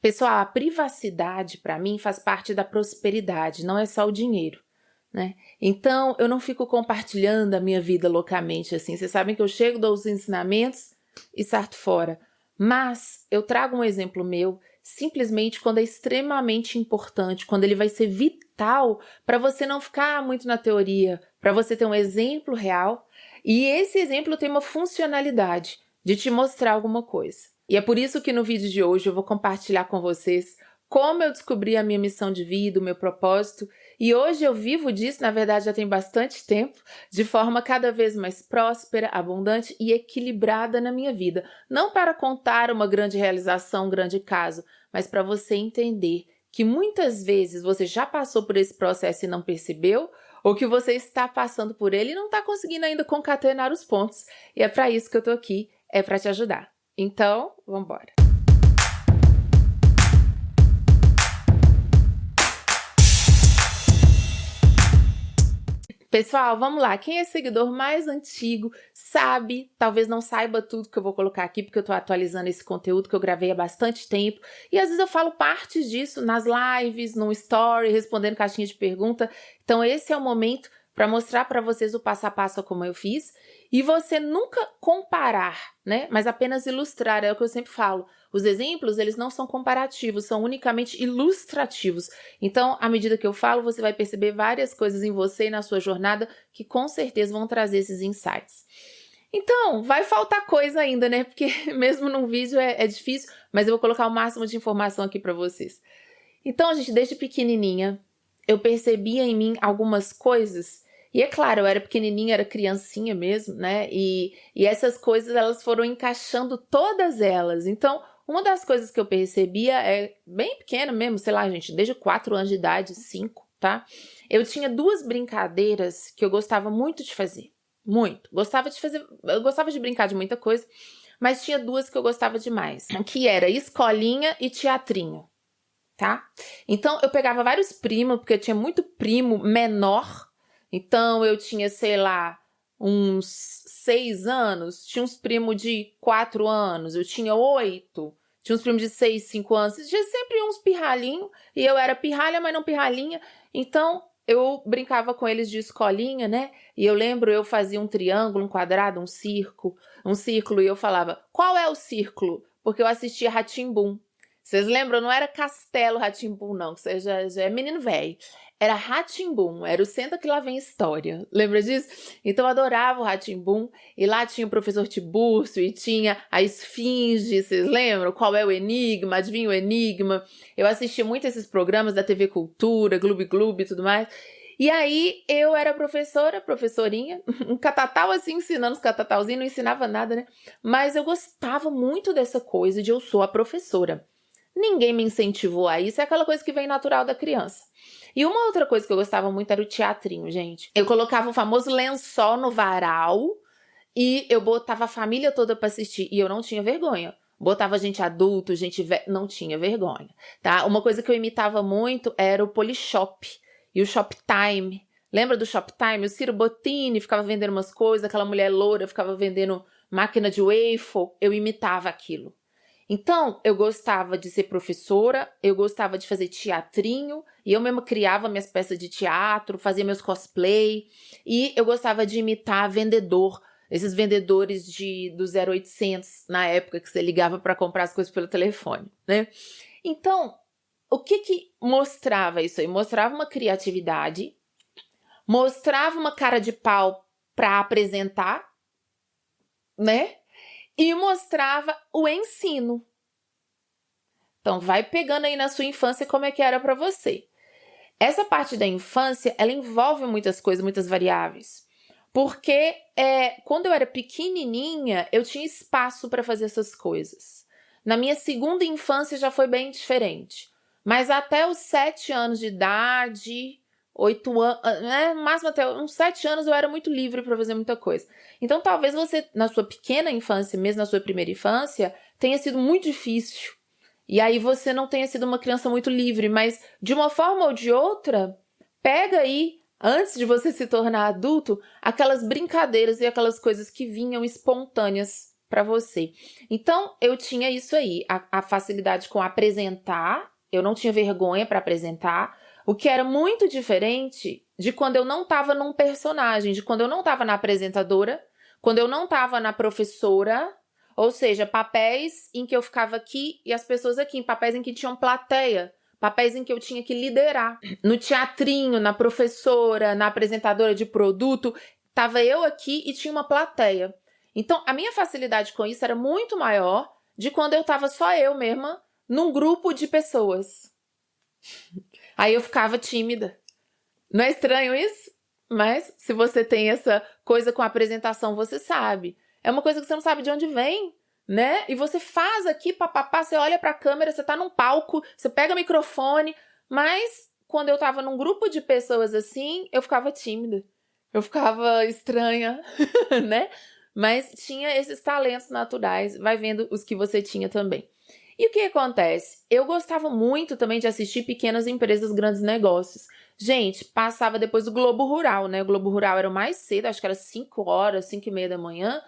Pessoal, a privacidade para mim faz parte da prosperidade, não é só o dinheiro, né? Então, eu não fico compartilhando a minha vida loucamente assim. Vocês sabem que eu chego, dou os ensinamentos e sarto fora. Mas eu trago um exemplo meu simplesmente quando é extremamente importante, quando ele vai ser vital para você não ficar muito na teoria, para você ter um exemplo real. E esse exemplo tem uma funcionalidade de te mostrar alguma coisa. E é por isso que no vídeo de hoje eu vou compartilhar com vocês como eu descobri a minha missão de vida, o meu propósito. E hoje eu vivo disso, na verdade já tem bastante tempo, de forma cada vez mais próspera, abundante e equilibrada na minha vida. Não para contar uma grande realização, um grande caso, mas para você entender que muitas vezes você já passou por esse processo e não percebeu, ou que você está passando por ele e não está conseguindo ainda concatenar os pontos. E é para isso que eu estou aqui, é para te ajudar. Então, vamos embora. Pessoal, vamos lá. Quem é seguidor mais antigo sabe, talvez não saiba tudo que eu vou colocar aqui, porque eu estou atualizando esse conteúdo que eu gravei há bastante tempo. E às vezes eu falo partes disso nas lives, no story, respondendo caixinha de pergunta. Então esse é o momento para mostrar para vocês o passo a passo como eu fiz. E você nunca comparar, né? Mas apenas ilustrar, é o que eu sempre falo. Os exemplos, eles não são comparativos, são unicamente ilustrativos. Então, à medida que eu falo, você vai perceber várias coisas em você e na sua jornada que com certeza vão trazer esses insights. Então, vai faltar coisa ainda, né? Porque mesmo num vídeo é difícil, mas eu vou colocar o máximo de informação aqui para vocês. Então, gente, desde pequenininha, eu percebia em mim algumas coisas. E é claro, eu era pequenininha, era criancinha mesmo, né? E essas coisas, elas foram encaixando todas elas. Então, uma das coisas que eu percebia é bem pequena mesmo, sei lá, gente, desde 4 anos de idade, 5, tá? Eu tinha 2 brincadeiras que eu gostava muito de fazer. Muito. Eu gostava de brincar de muita coisa, mas tinha 2 que eu gostava demais, que era escolinha e teatrinho, tá? Então, eu pegava vários primos, porque eu tinha muito primo menor. Então, eu tinha, sei lá, uns 6 anos, tinha uns primos de 4 anos, eu tinha 8, tinha uns primos de 6, 5 anos, tinha sempre uns pirralhinhos, e eu era pirralha, mas não pirralhinha, então eu brincava com eles de escolinha, né? E eu lembro, eu fazia um triângulo, um quadrado, um círculo, e eu falava, qual é o círculo? Porque eu assistia Rá-Tim-Bum. Vocês lembram? Não era Castelo Rá-Tim-Bum, não, que você já é menino velho. Era Rá-Tim-Bum, era o Senta que lá vem história. Lembra disso? Então eu adorava o Rá-Tim-Bum, e lá tinha o professor Tibúrcio, e tinha a esfinge, vocês lembram? Qual é o enigma? Adivinha o enigma? Eu assistia muito esses programas da TV Cultura, Gloob Gloob e tudo mais. E aí eu era professorinha, um catatal assim, ensinando os catatauzinhos, não ensinava nada, né? Mas eu gostava muito dessa coisa de eu sou a professora. Ninguém me incentivou a isso, é aquela coisa que vem natural da criança. E uma outra coisa que eu gostava muito era o teatrinho, gente. Eu colocava o famoso lençol no varal e eu botava a família toda para assistir. E eu não tinha vergonha. Botava gente adulto, gente velha, não tinha vergonha, tá? Uma coisa que eu imitava muito era o Polishop e o Shoptime. Lembra do Shoptime? O Ciro Bottini ficava vendendo umas coisas, aquela mulher loura ficava vendendo máquina de waffle. Eu imitava aquilo. Então, eu gostava de ser professora, eu gostava de fazer teatrinho, e eu mesma criava minhas peças de teatro, fazia meus cosplay, e eu gostava de imitar vendedor, esses vendedores do 0800, na época que você ligava para comprar as coisas pelo telefone, né? Então, o que mostrava isso aí? Mostrava uma criatividade, mostrava uma cara de pau para apresentar, né? E mostrava o ensino. Então, vai pegando aí na sua infância como é que era para você. Essa parte da infância, ela envolve muitas coisas, muitas variáveis. Porque quando eu era pequenininha, eu tinha espaço para fazer essas coisas. Na minha segunda infância já foi bem diferente. Mas até os 7 anos de idade, 8 anos, né, máximo até uns 7 anos eu era muito livre para fazer muita coisa. Então talvez você, na sua pequena infância, mesmo na sua primeira infância, tenha sido muito difícil. E aí você não tenha sido uma criança muito livre, mas de uma forma ou de outra, pega aí, antes de você se tornar adulto, aquelas brincadeiras e aquelas coisas que vinham espontâneas para você. Então, eu tinha isso aí, a facilidade com apresentar, eu não tinha vergonha para apresentar, o que era muito diferente de quando eu não estava num personagem, de quando eu não estava na apresentadora, quando eu não estava na professora, ou seja, papéis em que eu ficava aqui e as pessoas aqui, papéis em que tinham plateia, papéis em que eu tinha que liderar. No teatrinho, na professora, na apresentadora de produto, estava eu aqui e tinha uma plateia. Então, a minha facilidade com isso era muito maior de quando eu estava só eu mesma num grupo de pessoas. Aí eu ficava tímida. Não é estranho isso? Mas se você tem essa coisa com a apresentação, você sabe. É uma coisa que você não sabe de onde vem, né? E você faz aqui, papapá, você olha pra câmera, você tá num palco, você pega o microfone, mas quando eu tava num grupo de pessoas assim, eu ficava tímida. Eu ficava estranha, né? Mas tinha esses talentos naturais, vai vendo os que você tinha também. E o que acontece? Eu gostava muito também de assistir Pequenas Empresas, Grandes Negócios. Gente, passava depois do Globo Rural, né? O Globo Rural era o mais cedo, acho que era 5 horas, 5:30 da manhã.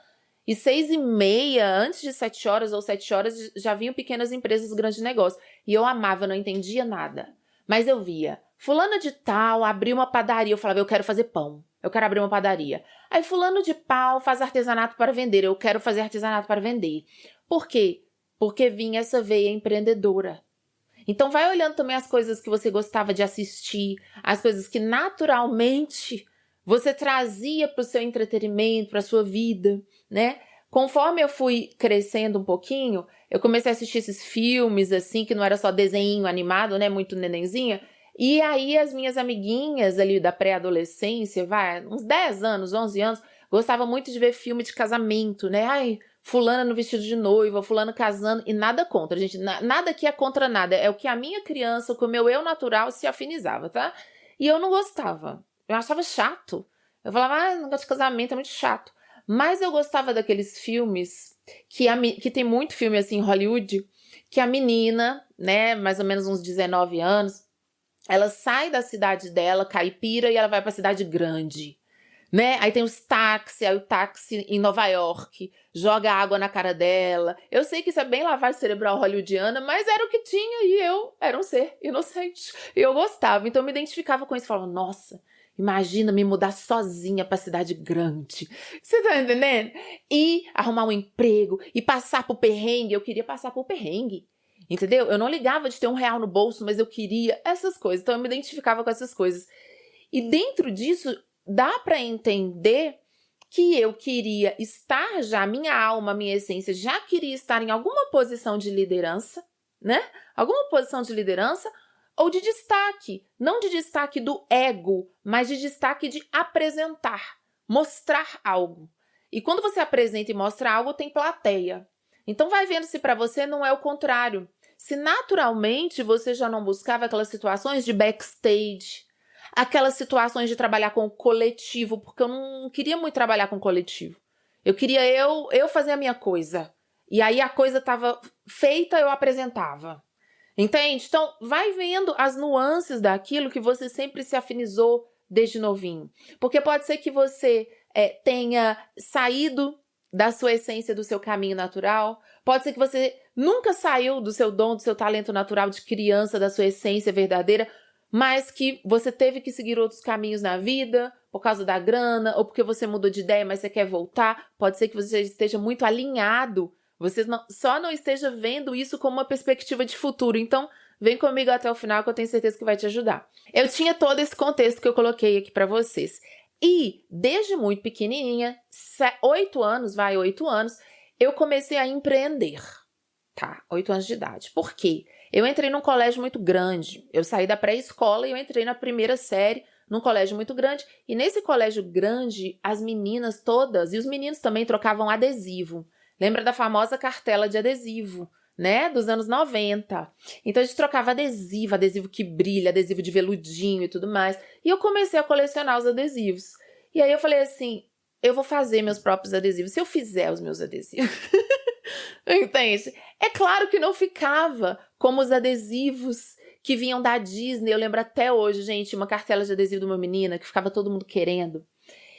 E 6:30, antes de 7 horas ou 7 horas, já vinham Pequenas Empresas, Grandes Negócios. E eu amava, eu não entendia nada. Mas eu via, fulana de tal abriu uma padaria, eu falava, eu quero fazer pão. Eu quero abrir uma padaria. Aí fulano de pau faz artesanato para vender. Eu quero fazer artesanato para vender. Por quê? Porque vinha essa veia empreendedora. Então vai olhando também as coisas que você gostava de assistir, as coisas que naturalmente você trazia para o seu entretenimento, para a sua vida, né? Conforme eu fui crescendo um pouquinho, eu comecei a assistir esses filmes assim, que não era só desenho animado, né? Muito nenenzinha. E aí as minhas amiguinhas ali da pré-adolescência, uns 10 anos, 11 anos, gostavam muito de ver filme de casamento, né? Ai, fulana no vestido de noiva, fulano casando, e nada contra, gente, nada aqui é contra nada, é o que a minha criança, o que o meu eu natural se afinizava, tá? E eu não gostava, eu achava chato, eu falava, negócio de casamento é muito chato, mas eu gostava daqueles filmes, que tem muito filme assim em Hollywood, que a menina, né, mais ou menos uns 19 anos, ela sai da cidade dela, caipira, e ela vai pra cidade grande, né? Aí tem os táxis, aí o táxi em Nova York joga água na cara dela. Eu sei que isso é bem lavagem cerebral hollywoodiana, mas era o que tinha e eu era um ser inocente. E eu gostava, então eu me identificava com isso. Falava, nossa, imagina me mudar sozinha pra cidade grande. Você tá entendendo? E arrumar um emprego, e passar por perrengue. Eu queria passar por perrengue. Entendeu? Eu não ligava de ter R$1 no bolso, mas eu queria essas coisas. Então eu me identificava com essas coisas. E dentro disso, dá para entender que eu queria estar já, minha alma, minha essência, já queria estar em alguma posição de liderança, né? Alguma posição de liderança ou de destaque. Não de destaque do ego, mas de destaque de apresentar, mostrar algo. E quando você apresenta e mostra algo, tem plateia. Então vai vendo se para você não é o contrário. Se naturalmente você já não buscava aquelas situações de backstage, aquelas situações de trabalhar com o coletivo, porque eu não queria muito trabalhar com o coletivo. Eu queria eu fazer a minha coisa. E aí a coisa estava feita, eu apresentava. Entende? Então, vai vendo as nuances daquilo que você sempre se afinizou desde novinho. Porque pode ser que você tenha saído da sua essência, do seu caminho natural. Pode ser que você nunca saiu do seu dom, do seu talento natural de criança, da sua essência verdadeira, mas que você teve que seguir outros caminhos na vida, por causa da grana, ou porque você mudou de ideia, mas você quer voltar. Pode ser que você esteja muito alinhado, você só não esteja vendo isso como uma perspectiva de futuro. Então, vem comigo até o final que eu tenho certeza que vai te ajudar. Eu tinha todo esse contexto que eu coloquei aqui para vocês. E, desde muito pequenininha, 8 anos, eu comecei a empreender. Tá, 8 anos de idade. Por quê? Eu entrei num colégio muito grande. Eu saí da pré-escola e eu entrei na primeira série num colégio muito grande. E nesse colégio grande, as meninas todas, e os meninos também trocavam adesivo. Lembra da famosa cartela de adesivo, né? Dos anos 90. Então a gente trocava adesivo, adesivo que brilha, adesivo de veludinho e tudo mais. E eu comecei a colecionar os adesivos. E aí eu falei assim, eu vou fazer meus próprios adesivos. Se eu fizer os meus adesivos... Entende? É claro que não ficava como os adesivos que vinham da Disney. Eu lembro até hoje, gente, uma cartela de adesivo de uma menina que ficava todo mundo querendo.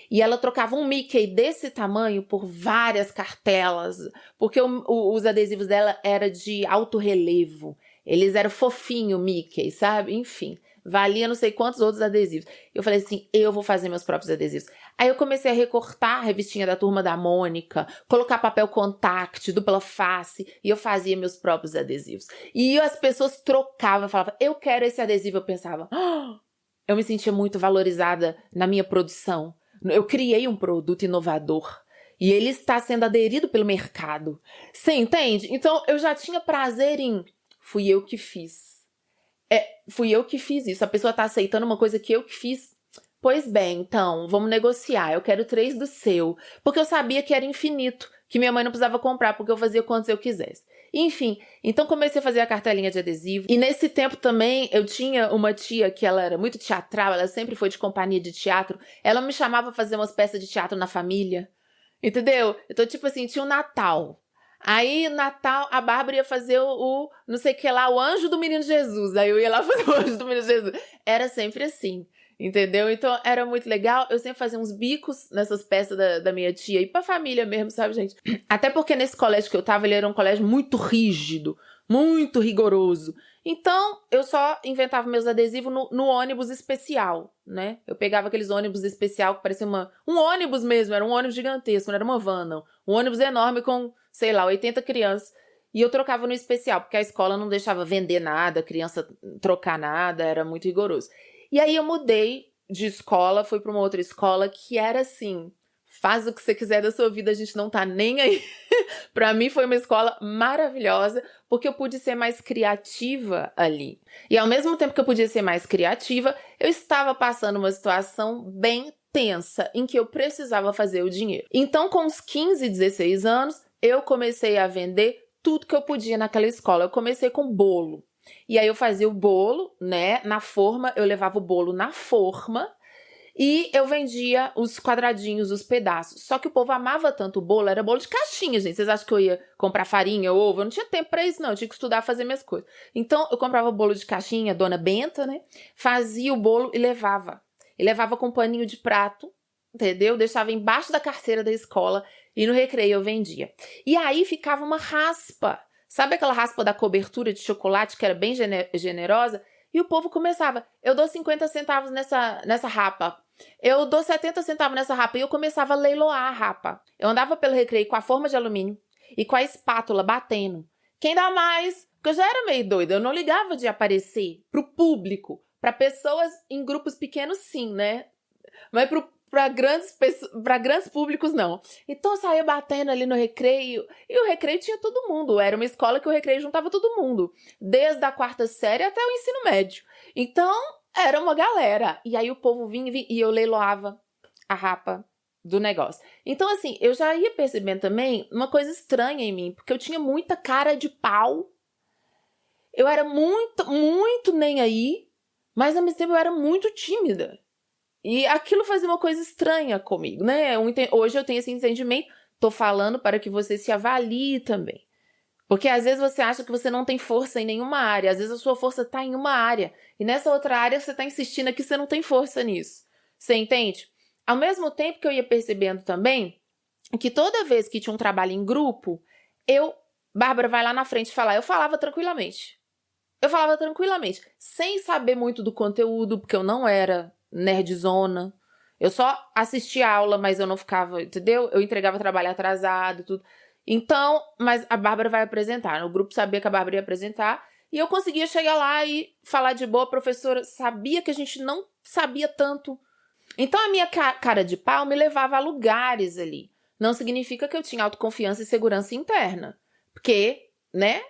E ela trocava um Mickey desse tamanho por várias cartelas, porque os adesivos dela era de alto relevo. Eles eram fofinho, Mickey, sabe? Enfim, valia não sei quantos outros adesivos. Eu falei assim, eu vou fazer meus próprios adesivos. Aí eu comecei a recortar a revistinha da Turma da Mônica, colocar papel contact, dupla face, e eu fazia meus próprios adesivos. E as pessoas trocavam, falavam, eu quero esse adesivo. Eu pensava, eu me sentia muito valorizada na minha produção. Eu criei um produto inovador e ele está sendo aderido pelo mercado. Você entende? Então eu já tinha prazer em... Fui eu que fiz. Fui eu que fiz isso. A pessoa está aceitando uma coisa que eu que fiz. Pois bem, então, vamos negociar. Eu quero 3 do seu. Porque eu sabia que era infinito, que minha mãe não precisava comprar, porque eu fazia quantos eu quisesse. Enfim, então comecei a fazer a cartelinha de adesivo. E nesse tempo também eu tinha uma tia que ela era muito teatral, ela sempre foi de companhia de teatro. Ela me chamava pra fazer umas peças de teatro na família. Entendeu? Então, tipo assim, tinha o Natal. Aí, Natal, a Bárbara ia fazer o não sei o que lá, o Anjo do Menino Jesus. Aí eu ia lá fazer o Anjo do Menino Jesus. Era sempre assim. Entendeu? Então era muito legal. Eu sempre fazia uns bicos nessas peças da minha tia e pra família mesmo, sabe, gente? Até porque nesse colégio que eu tava, ele era um colégio muito rígido, muito rigoroso. Então eu só inventava meus adesivos no ônibus especial, né? Eu pegava aqueles ônibus especial que parecia um ônibus mesmo, era um ônibus gigantesco, não era uma van, não. Um ônibus enorme com, sei lá, 80 crianças. E eu trocava no especial, porque a escola não deixava vender nada, criança trocar nada, era muito rigoroso. E aí eu mudei de escola, fui para uma outra escola que era assim, faz o que você quiser da sua vida, a gente não tá nem aí. Para mim foi uma escola maravilhosa, porque eu pude ser mais criativa ali. E ao mesmo tempo que eu podia ser mais criativa, eu estava passando uma situação bem tensa, em que eu precisava fazer o dinheiro. Então, com uns 15, 16 anos, eu comecei a vender tudo que eu podia naquela escola. Eu comecei com bolo. E aí eu fazia o bolo, né, na forma, eu levava o bolo na forma e eu vendia os quadradinhos, os pedaços. Só que o povo amava tanto o bolo, era bolo de caixinha, gente. Vocês acham que eu ia comprar farinha, ovo? Eu não tinha tempo pra isso, não. Eu tinha que estudar, fazer minhas coisas. Então, eu comprava o bolo de caixinha, Dona Benta, né, fazia o bolo e levava. E levava com um paninho de prato, entendeu? Deixava embaixo da carteira da escola e no recreio eu vendia. E aí ficava uma raspa. Sabe aquela raspa da cobertura de chocolate que era bem generosa? E o povo começava, eu dou 50 centavos nessa rapa. Eu dou 70 centavos nessa rapa. E eu começava a leiloar a rapa. Eu andava pelo recreio com a forma de alumínio e com a espátula batendo. Quem dá mais? Porque eu já era meio doida. Eu não ligava de aparecer pro público. Para pessoas em grupos pequenos, sim, né? Mas para grandes públicos, não. Então eu saía batendo ali no recreio, e o recreio tinha todo mundo. Era uma escola que o recreio juntava todo mundo, desde a 4ª série até o ensino médio. Então era uma galera. E aí o povo vinha e eu leiloava a rapa do negócio. Então, assim, eu já ia percebendo também uma coisa estranha em mim, porque eu tinha muita cara de pau. Eu era muito nem aí, mas ao mesmo tempo eu era muito tímida. E aquilo fazia uma coisa estranha comigo, né? Hoje eu tenho esse entendimento, tô falando para que você se avalie também. Porque às vezes você acha que você não tem força em nenhuma área, às vezes a sua força tá em uma área, e nessa outra área você tá insistindo que você não tem força nisso. Você entende? Ao mesmo tempo que eu ia percebendo também que toda vez que tinha um trabalho em grupo, Bárbara vai lá na frente falar, eu falava tranquilamente. Eu falava tranquilamente, sem saber muito do conteúdo, porque eu não era nerdzona. Eu só assistia a aula, mas eu não ficava, entendeu? Eu entregava trabalho atrasado, tudo. Então, mas a Bárbara vai apresentar. O grupo sabia que a Bárbara ia apresentar e eu conseguia chegar lá e falar de boa. A professora sabia que a gente não sabia tanto. Então, a minha cara de pau me levava a lugares ali. Não significa que eu tinha autoconfiança e segurança interna. Porque, né,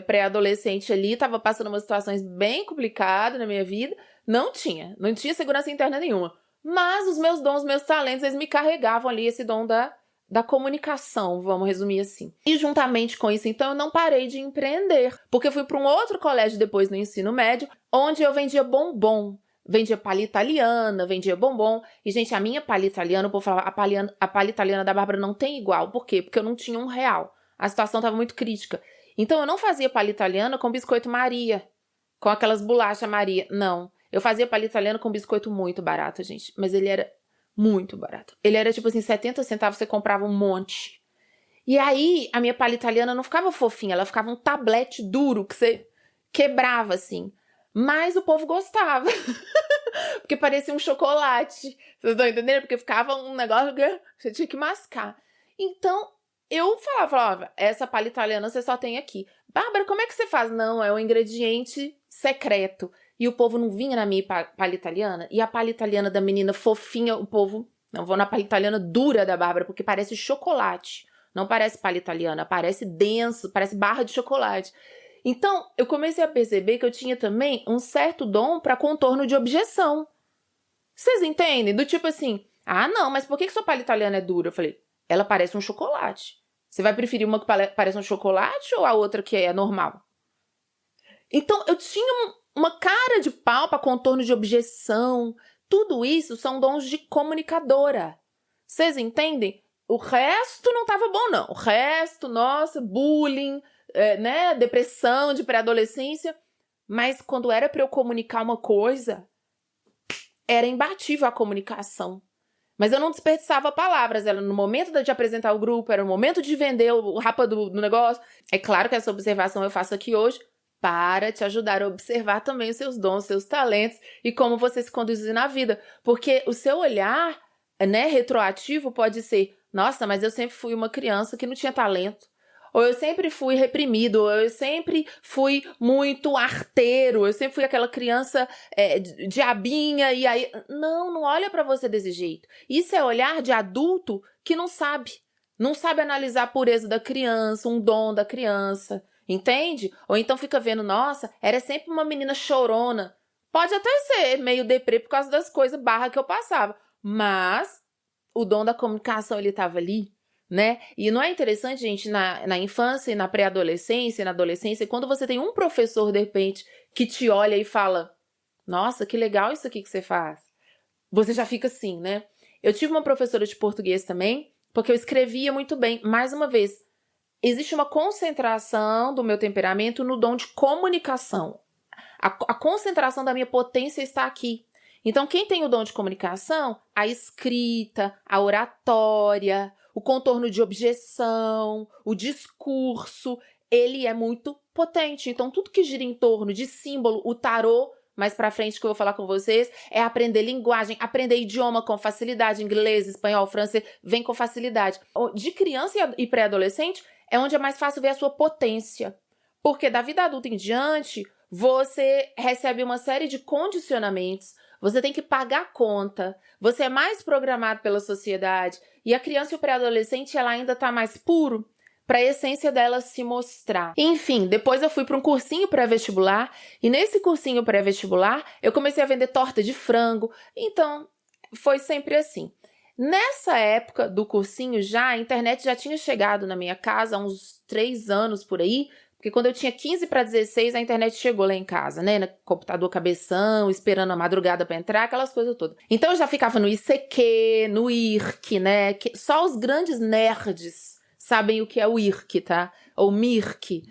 pré-adolescente ali, estava passando umas situações bem complicadas na minha vida. Não tinha segurança interna nenhuma. Mas os meus dons, meus talentos, eles me carregavam ali, esse dom da comunicação, vamos resumir assim. E juntamente com isso, então, eu não parei de empreender. Porque eu fui para um outro colégio depois no ensino médio, onde eu vendia bombom. Vendia palha italiana, vendia bombom. E, gente, a minha palha italiana, o povo falava, a palha italiana da Bárbara não tem igual. Por quê? Porque eu não tinha R$1. A situação estava muito crítica. Então, eu não fazia palha italiana com biscoito Maria, com aquelas bolachas Maria. Não. Eu fazia palha italiana com biscoito muito barato, gente. Mas ele era Muito barato. Ele era tipo assim, 70 centavos você comprava um monte. E aí, a minha palha italiana não ficava fofinha, ela ficava um tablete duro que você quebrava assim. Mas o povo gostava. Porque parecia um chocolate. Vocês estão entendendo? Porque ficava um negócio que você tinha que mascar. Então, eu falava, essa palha italiana você só tem aqui. Bárbara, como é que você faz? Não, é um ingrediente secreto. E o povo não vinha na minha palha italiana? E a palha italiana da menina fofinha, o povo... Não, vou na palha italiana dura da Bárbara, porque parece chocolate. Não parece palha italiana, parece denso, parece barra de chocolate. Então, eu comecei a perceber que eu tinha também um certo dom para contorno de objeção. Vocês entendem? Do tipo assim, ah, não, mas por que sua palha italiana é dura? Eu falei, ela parece um chocolate. Você vai preferir uma que parece um chocolate ou a outra que é normal? Então, eu tinha uma cara de pau para contorno de objeção. Tudo isso são dons de comunicadora. Vocês entendem? O resto não estava bom, não. O resto, nossa, bullying, né, depressão de pré-adolescência. Mas quando era para eu comunicar uma coisa, era imbatível a comunicação. Mas eu não desperdiçava palavras, era no momento de apresentar o grupo, era no momento de vender o rapa do negócio. É claro que essa observação eu faço aqui hoje para te ajudar a observar também os seus dons, seus talentos e como você se conduzir na vida. Porque o seu olhar, né, retroativo pode ser, nossa, mas eu sempre fui uma criança que não tinha talento. Ou eu sempre fui reprimido, ou eu sempre fui muito arteiro, eu sempre fui aquela criança diabinha, e aí... Não olha pra você desse jeito. Isso é olhar de adulto que não sabe. Não sabe analisar a pureza da criança, um dom da criança, entende? Ou então fica vendo, nossa, era sempre uma menina chorona. Pode até ser meio deprê por causa das coisas barra que eu passava, mas o dom da comunicação, ele tava ali, né? E não é interessante, gente, na infância, na pré-adolescência, na adolescência, quando você tem um professor, de repente, que te olha e fala, nossa, que legal isso aqui que você faz. Você já fica assim, né? Eu tive uma professora de português também, porque eu escrevia muito bem. Mais uma vez, existe uma concentração do meu temperamento no dom de comunicação. A concentração da minha potência está aqui. Então, quem tem o dom de comunicação, a escrita, a oratória, o contorno de objeção, o discurso, ele é muito potente. Então, tudo que gira em torno de símbolo, o tarô, mais pra frente que eu vou falar com vocês, é aprender linguagem, aprender idioma com facilidade, inglês, espanhol, francês, vem com facilidade. De criança e pré-adolescente é onde é mais fácil ver a sua potência. Porque da vida adulta em diante, você recebe uma série de condicionamentos, você tem que pagar a conta, você é mais programado pela sociedade, e a criança e o pré-adolescente, ela ainda tá mais puro para a essência dela se mostrar. Enfim, depois eu fui para um cursinho pré-vestibular, e nesse cursinho pré-vestibular, eu comecei a vender torta de frango, então foi sempre assim. Nessa época do cursinho a internet já tinha chegado na minha casa há uns 3 anos por aí, porque quando eu tinha 15 para 16, a internet chegou lá em casa, né? No computador cabeção, esperando a madrugada para entrar, aquelas coisas todas. Então eu já ficava no ICQ, no IRC, né? Só os grandes nerds sabem o que é o IRC, tá? Ou MIRC.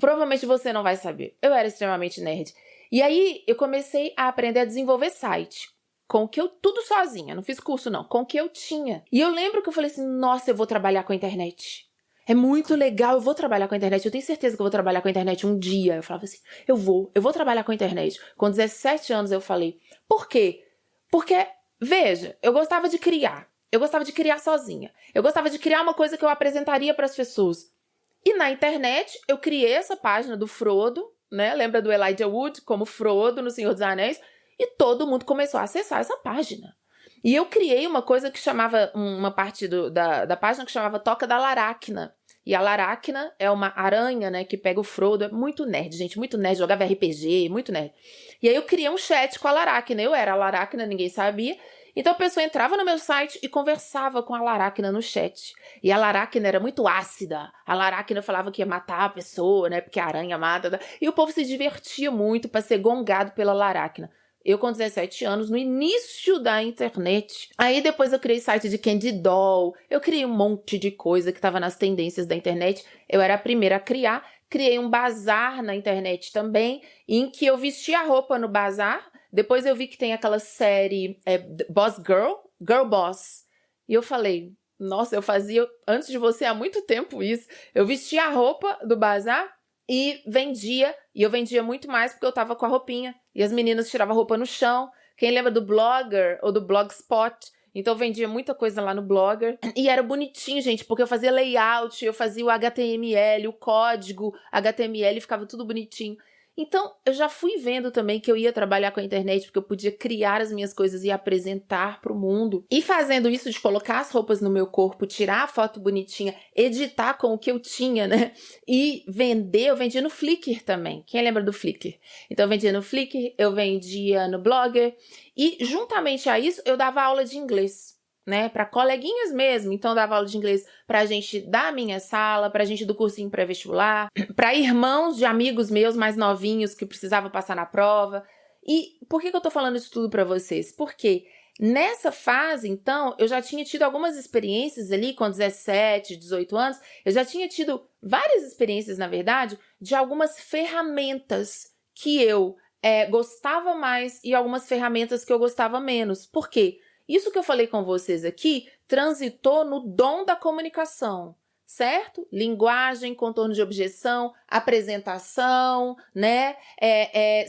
Provavelmente você não vai saber. Eu era extremamente nerd. E aí eu comecei a aprender a desenvolver site. Com o que eu... Tudo sozinha, não fiz curso não. Com o que eu tinha. E eu lembro que eu falei assim, nossa, eu vou trabalhar com a internet. É muito legal, eu vou trabalhar com a internet, eu tenho certeza que eu vou trabalhar com a internet um dia. Eu falava assim, eu vou trabalhar com a internet. Com 17 anos eu falei, por quê? Porque, veja, eu gostava de criar sozinha. Eu gostava de criar uma coisa que eu apresentaria para as pessoas. E na internet, eu criei essa página do Frodo, né? Lembra do Elijah Wood como Frodo no Senhor dos Anéis? E todo mundo começou a acessar essa página. E eu criei uma coisa que chamava, uma parte da página que chamava Toca da Laracna. E a Laracna é uma aranha, né, que pega o Frodo. É muito nerd, gente, muito nerd. Jogava RPG, muito nerd. E aí eu criei um chat com a Laracna. Eu era a Laracna, ninguém sabia. Então a pessoa entrava no meu site e conversava com a Laracna no chat. E a Laracna era muito ácida. A Laracna falava que ia matar a pessoa, né, porque a aranha mata. E o povo se divertia muito para ser gongado pela Laracna. Eu com 17 anos, no início da internet. Aí depois eu criei site de Candy Doll, eu criei um monte de coisa que estava nas tendências da internet. Eu era a primeira a criar. Criei um bazar na internet também, em que eu vestia a roupa no bazar. Depois eu vi que tem aquela série Boss Girl, Girl Boss. E eu falei, nossa, eu fazia antes de você há muito tempo isso. Eu vestia a roupa do bazar e eu vendia muito mais porque eu tava com a roupinha. E as meninas tiravam a roupa no chão. Quem lembra do Blogger ou do Blogspot? Então eu vendia muita coisa lá no Blogger. E era bonitinho, gente, porque eu fazia layout, eu fazia o HTML, o código HTML, ficava tudo bonitinho. Então, eu já fui vendo também que eu ia trabalhar com a internet, porque eu podia criar as minhas coisas e apresentar para o mundo. E fazendo isso de colocar as roupas no meu corpo, tirar a foto bonitinha, editar com o que eu tinha, né? E vender, eu vendia no Flickr também. Quem lembra do Flickr? Então, eu vendia no Flickr, eu vendia no Blogger. E, juntamente a isso, eu dava aula de inglês, né, para coleguinhas mesmo. Então, eu dava aula de inglês pra gente da minha sala, pra gente do cursinho pré-vestibular, pra irmãos de amigos meus mais novinhos que precisavam passar na prova. E por que eu tô falando isso tudo pra vocês? Porque nessa fase, então, eu já tinha tido algumas experiências ali com 17, 18 anos, eu já tinha tido várias experiências, na verdade, de algumas ferramentas que eu gostava mais e algumas ferramentas que eu gostava menos. Por quê? Isso que eu falei com vocês aqui transitou no dom da comunicação, certo? Linguagem, contorno de objeção, apresentação, né?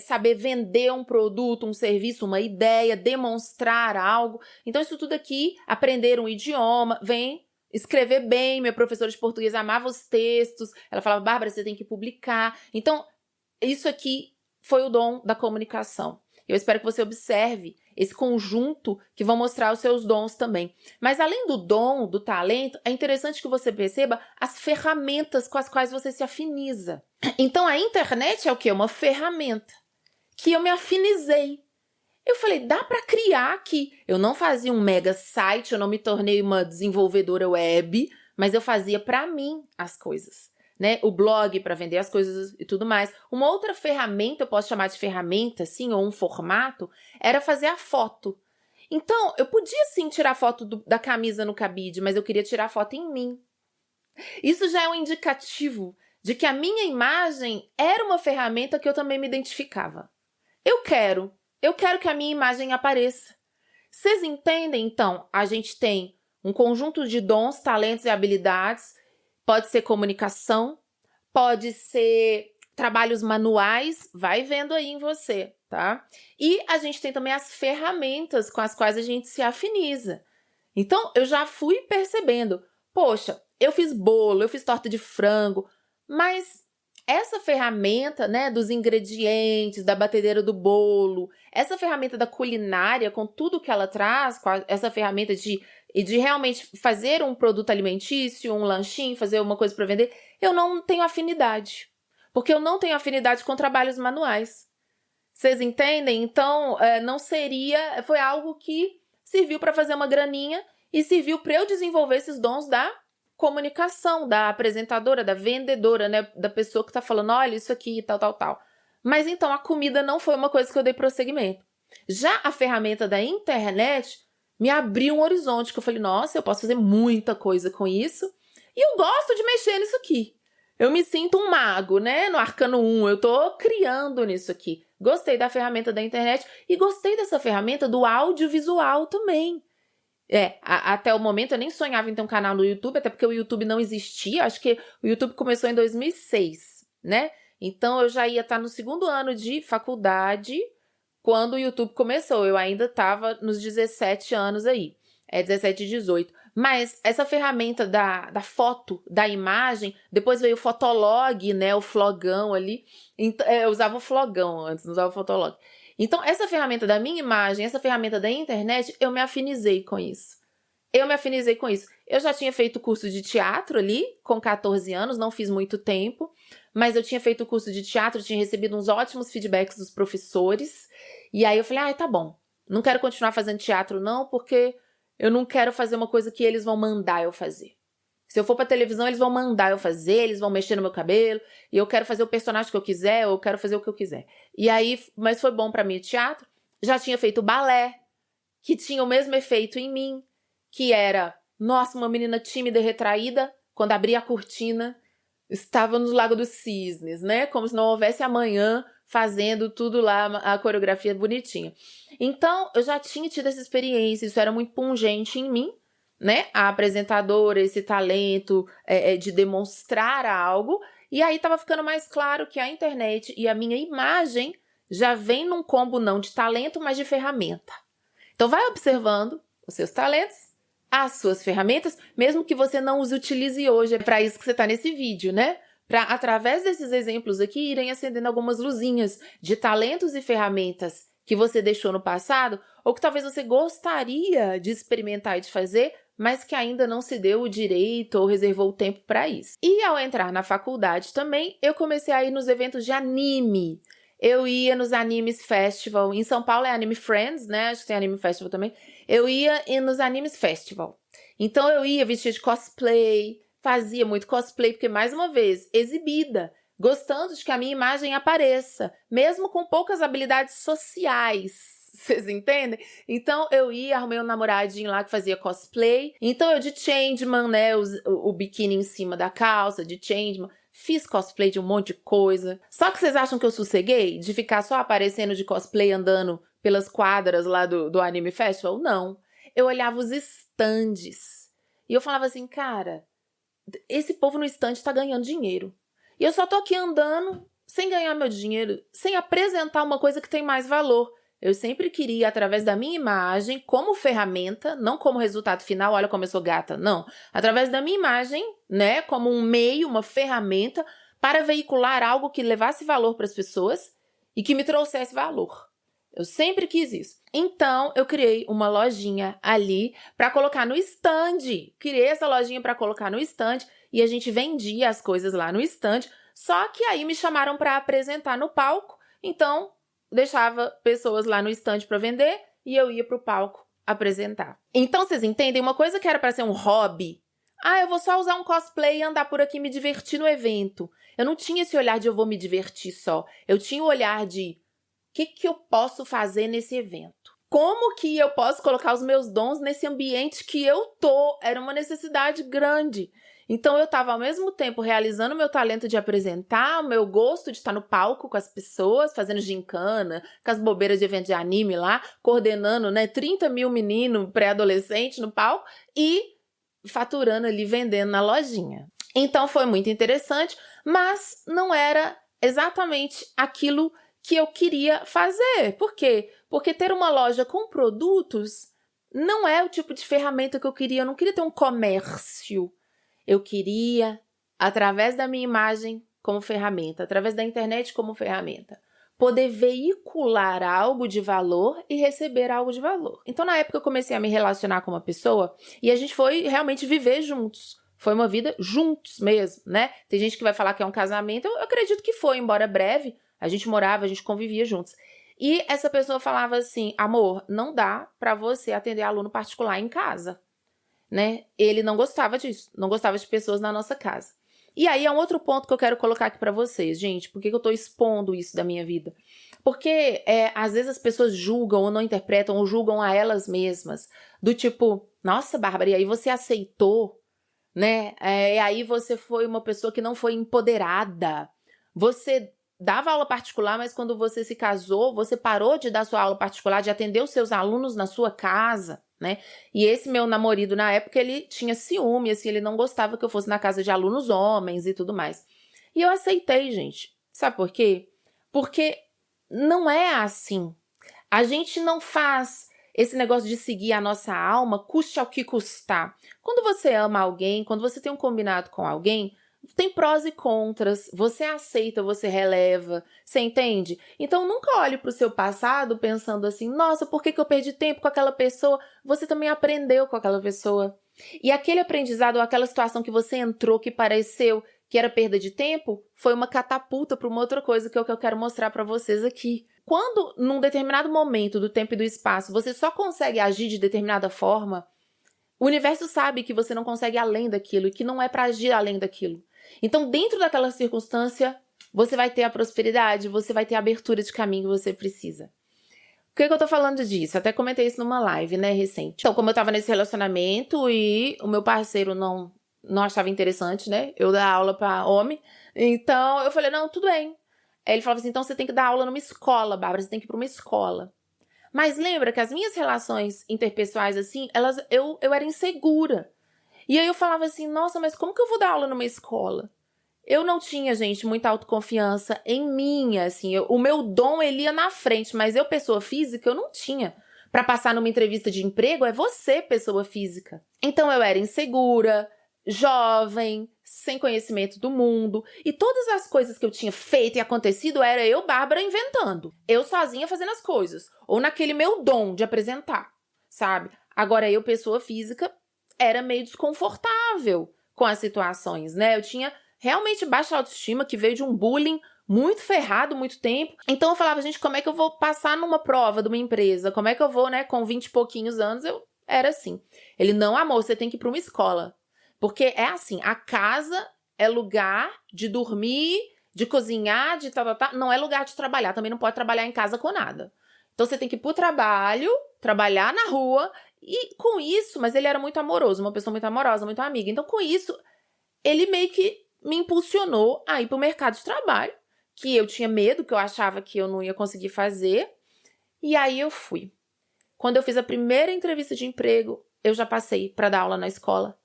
Saber vender um produto, um serviço, uma ideia, demonstrar algo. Então, isso tudo aqui, aprender um idioma, escrever bem. Minha professora de português amava os textos. Ela falava, Bárbara, você tem que publicar. Então, isso aqui foi o dom da comunicação. Eu espero que você observe esse conjunto que vão mostrar os seus dons também. Mas além do dom, do talento, é interessante que você perceba as ferramentas com as quais você se afiniza. Então a internet é o quê? Uma ferramenta que eu me afinizei. Eu falei, dá para criar aqui. Eu não fazia um mega site, eu não me tornei uma desenvolvedora web, mas eu fazia para mim as coisas. Né? O blog para vender as coisas e tudo mais. Uma outra ferramenta, eu posso chamar de ferramenta, assim, ou um formato, era fazer a foto. Então, eu podia sim tirar foto da camisa no cabide, mas eu queria tirar foto em mim. Isso já é um indicativo de que a minha imagem era uma ferramenta que eu também me identificava. Eu quero que a minha imagem apareça. Vocês entendem? Então, a gente tem um conjunto de dons, talentos e habilidades. Pode ser comunicação, pode ser trabalhos manuais, vai vendo aí em você, tá? E a gente tem também as ferramentas com as quais a gente se afiniza. Então, eu já fui percebendo, poxa, eu fiz bolo, eu fiz torta de frango, mas essa ferramenta, né, dos ingredientes, da batedeira do bolo, essa ferramenta da culinária, com tudo que ela traz, essa ferramenta de realmente fazer um produto alimentício, um lanchinho, fazer uma coisa para vender, eu não tenho afinidade. Porque eu não tenho afinidade com trabalhos manuais. Vocês entendem? Então, foi algo que serviu para fazer uma graninha e serviu para eu desenvolver esses dons da comunicação, da apresentadora, da vendedora, né? Da pessoa que está falando, olha, isso aqui, tal, tal, tal. Mas então, a comida não foi uma coisa que eu dei prosseguimento. Já a ferramenta da internet me abriu um horizonte, que eu falei, nossa, eu posso fazer muita coisa com isso. E eu gosto de mexer nisso aqui. Eu me sinto um mago, né? No Arcano 1, eu tô criando nisso aqui. Gostei da ferramenta da internet e gostei dessa ferramenta do audiovisual também. Até o momento eu nem sonhava em ter um canal no YouTube, até porque o YouTube não existia. Acho que o YouTube começou em 2006, né? Então eu já ia estar no segundo ano de faculdade quando o YouTube começou. Eu ainda estava nos 17 anos aí. 17 e 18. Mas essa ferramenta da foto, da imagem, depois veio o Fotolog, né? O flogão ali. Eu usava o flogão antes, não usava o Fotolog. Então, essa ferramenta da minha imagem, essa ferramenta da internet, eu me afinizei com isso. Eu já tinha feito curso de teatro ali, com 14 anos, não fiz muito tempo, mas eu tinha feito o curso de teatro, tinha recebido uns ótimos feedbacks dos professores, e aí eu falei, tá bom, não quero continuar fazendo teatro não, porque eu não quero fazer uma coisa que eles vão mandar eu fazer. Se eu for pra televisão, eles vão mandar eu fazer, eles vão mexer no meu cabelo, e eu quero fazer o personagem que eu quiser, ou eu quero fazer o que eu quiser. E aí, mas foi bom pra mim o teatro. Já tinha feito balé, que tinha o mesmo efeito em mim, que era, nossa, uma menina tímida e retraída, quando abria a cortina, estava no Lago dos Cisnes, né? Como se não houvesse amanhã, fazendo tudo lá, a coreografia bonitinha. Então, eu já tinha tido essa experiência, isso era muito pungente em mim, né? A apresentadora, esse talento de demonstrar algo. E aí tava ficando mais claro que a internet e a minha imagem já vem num combo não de talento, mas de ferramenta. Então vai observando os seus talentos, as suas ferramentas, mesmo que você não os utilize hoje. É para isso que você está nesse vídeo, né? Para, através desses exemplos aqui, irem acendendo algumas luzinhas de talentos e ferramentas que você deixou no passado, ou que talvez você gostaria de experimentar e de fazer, mas que ainda não se deu o direito ou reservou o tempo para isso. E ao entrar na faculdade também, eu comecei a ir nos eventos de anime. Eu ia nos Animes Festival. Em São Paulo é Anime Friends, né? Acho que tem Anime Festival também. Eu ia nos Animes Festival. Então eu ia vestida de cosplay, fazia muito cosplay, porque, mais uma vez, exibida, gostando de que a minha imagem apareça, mesmo com poucas habilidades sociais. Vocês entendem? Então eu ia, arrumei um namoradinho lá que fazia cosplay. Então eu de Changeman, né? O biquíni em cima da calça, de Changeman. Fiz cosplay de um monte de coisa. Só que vocês acham que eu sosseguei de ficar só aparecendo de cosplay andando pelas quadras lá do Anime Festival? Não. Eu olhava os estandes. E eu falava assim, cara, esse povo no estande tá ganhando dinheiro. E eu só tô aqui andando sem ganhar meu dinheiro, sem apresentar uma coisa que tem mais valor. Eu sempre queria, através da minha imagem, como ferramenta, não como resultado final, olha como eu sou gata, não. Através da minha imagem, né, como um meio, uma ferramenta, para veicular algo que levasse valor para as pessoas e que me trouxesse valor. Eu sempre quis isso. Então, eu criei uma lojinha ali para colocar no stand. Criei essa lojinha para colocar no stand e a gente vendia as coisas lá no stand. Só que aí me chamaram para apresentar no palco, então deixava pessoas lá no stand para vender e eu ia pro palco apresentar. Então, vocês entendem? Uma coisa que era para ser um hobby. Eu vou só usar um cosplay e andar por aqui e me divertir no evento. Eu não tinha esse olhar de eu vou me divertir só. Eu tinha o olhar de o que eu posso fazer nesse evento? Como que eu posso colocar os meus dons nesse ambiente que eu tô? Era uma necessidade grande. Então, eu estava ao mesmo tempo realizando o meu talento de apresentar, o meu gosto de estar no palco com as pessoas, fazendo gincana, com as bobeiras de evento de anime lá, coordenando, né, 30 mil meninos pré-adolescentes no palco e faturando ali, vendendo na lojinha. Então, foi muito interessante, mas não era exatamente aquilo que eu queria fazer. Por quê? Porque ter uma loja com produtos não é o tipo de ferramenta que eu queria. Eu não queria ter um comércio. Eu queria, através da minha imagem como ferramenta, através da internet como ferramenta, poder veicular algo de valor e receber algo de valor. Então, na época, eu comecei a me relacionar com uma pessoa e a gente foi realmente viver juntos. Foi uma vida juntos mesmo, né? Tem gente que vai falar que é um casamento. Eu acredito que foi, embora breve. A gente morava, a gente convivia juntos. E essa pessoa falava assim, amor, não dá para você atender aluno particular em casa, né? Ele não gostava disso, não gostava de pessoas na nossa casa. E aí é um outro ponto que eu quero colocar aqui para vocês, gente. Por que eu tô expondo isso da minha vida? Porque às vezes as pessoas julgam ou não interpretam ou julgam a elas mesmas. Do tipo, nossa, Bárbara, e aí você aceitou, né? E aí você foi uma pessoa que não foi empoderada. Você dava aula particular, mas quando você se casou, você parou de dar sua aula particular, de atender os seus alunos na sua casa, né? E esse meu namorado, na época, ele tinha ciúme, assim, ele não gostava que eu fosse na casa de alunos homens e tudo mais. E eu aceitei, gente. Sabe por quê? Porque não é assim. A gente não faz esse negócio de seguir a nossa alma, custe ao que custar. Quando você ama alguém, quando você tem um combinado com alguém, tem prós e contras, você aceita, você releva, você entende? Então nunca olhe para o seu passado pensando assim, nossa, por que eu perdi tempo com aquela pessoa? Você também aprendeu com aquela pessoa. E aquele aprendizado ou aquela situação que você entrou que pareceu que era perda de tempo, foi uma catapulta para uma outra coisa que é o que eu quero mostrar para vocês aqui. Quando, num determinado momento do tempo e do espaço, você só consegue agir de determinada forma, o universo sabe que você não consegue além daquilo e que não é para agir além daquilo. Então, dentro daquela circunstância, você vai ter a prosperidade, você vai ter a abertura de caminho que você precisa. Por que eu tô falando disso? Até comentei isso numa live, né, recente. Então, como eu tava nesse relacionamento e o meu parceiro não achava interessante, né, eu dar aula para homem, então eu falei, não, tudo bem. Aí ele falava assim, então você tem que dar aula numa escola, Bárbara, você tem que ir pra uma escola. Mas lembra que as minhas relações interpessoais, assim, eu era insegura. E aí eu falava assim, nossa, mas como que eu vou dar aula numa escola? Eu não tinha, gente, muita autoconfiança em mim, assim, o meu dom, ele ia na frente, mas eu, pessoa física, eu não tinha. Pra passar numa entrevista de emprego, é você, pessoa física. Então eu era insegura, jovem, sem conhecimento do mundo, e todas as coisas que eu tinha feito e acontecido era eu, Bárbara, inventando. Eu sozinha fazendo as coisas, ou naquele meu dom de apresentar, sabe? Agora eu, pessoa física, era meio desconfortável com as situações, né? Eu tinha realmente baixa autoestima, que veio de um bullying muito ferrado, muito tempo. Então eu falava, gente, como é que eu vou passar numa prova de uma empresa? Como é que eu vou, né, com 20 e pouquinhos anos, eu era assim. Ele, não, amor, você tem que ir para uma escola. Porque é assim, a casa é lugar de dormir, de cozinhar, de tal, não é lugar de trabalhar. Também não pode trabalhar em casa com nada. Então você tem que ir pro trabalho, trabalhar na rua, e com isso, mas ele era muito amoroso, uma pessoa muito amorosa, muito amiga. Então com isso, ele meio que me impulsionou a ir pro mercado de trabalho, que eu tinha medo, que eu achava que eu não ia conseguir fazer. E aí eu fui. Quando eu fiz a primeira entrevista de emprego, eu já passei para dar aula na escola.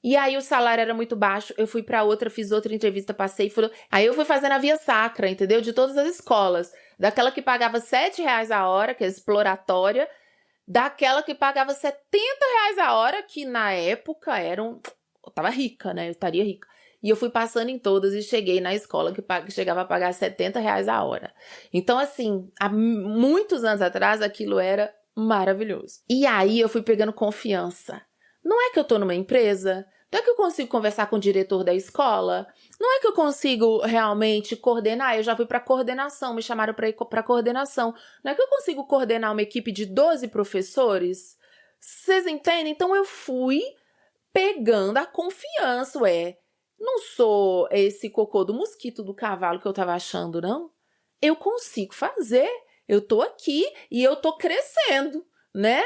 E aí o salário era muito baixo, eu fui para outra, fiz outra entrevista, passei, fui... Aí eu fui fazendo a via sacra, entendeu? De todas as escolas. Daquela que pagava R$7 a hora, que é exploratória, daquela que pagava R$70 a hora, que na época Eu tava rica, né? Eu estaria rica. E eu fui passando em todas e cheguei na escola que chegava a pagar R$70 a hora. Então, assim, há muitos anos atrás, aquilo era maravilhoso. E aí eu fui pegando confiança. Não é que eu tô numa empresa? Não é que eu consigo conversar com o diretor da escola? Não é que eu consigo realmente coordenar? Eu já fui para coordenação, me chamaram para ir para coordenação. Não é que eu consigo coordenar uma equipe de 12 professores? Vocês entendem? Então eu fui pegando a confiança, não sou esse cocô do mosquito do cavalo que eu tava achando, não. Eu consigo fazer, eu tô aqui e eu tô crescendo, né?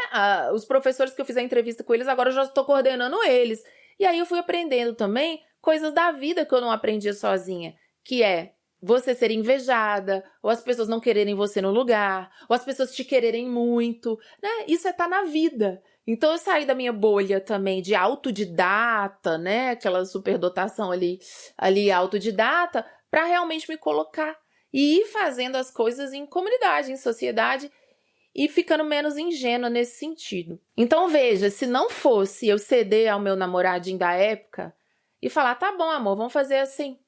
Os professores que eu fiz a entrevista com eles, agora eu já estou coordenando eles. E aí eu fui aprendendo também coisas da vida que eu não aprendia sozinha, que é você ser invejada, ou as pessoas não quererem você no lugar, ou as pessoas te quererem muito, né? Isso é tá na vida. Então eu saí da minha bolha também de autodidata, né? Aquela superdotação ali autodidata, para realmente me colocar e ir fazendo as coisas em comunidade, em sociedade, e ficando menos ingênua nesse sentido. Então veja, se não fosse eu ceder ao meu namoradinho da época e falar, tá bom, amor, vamos fazer assim.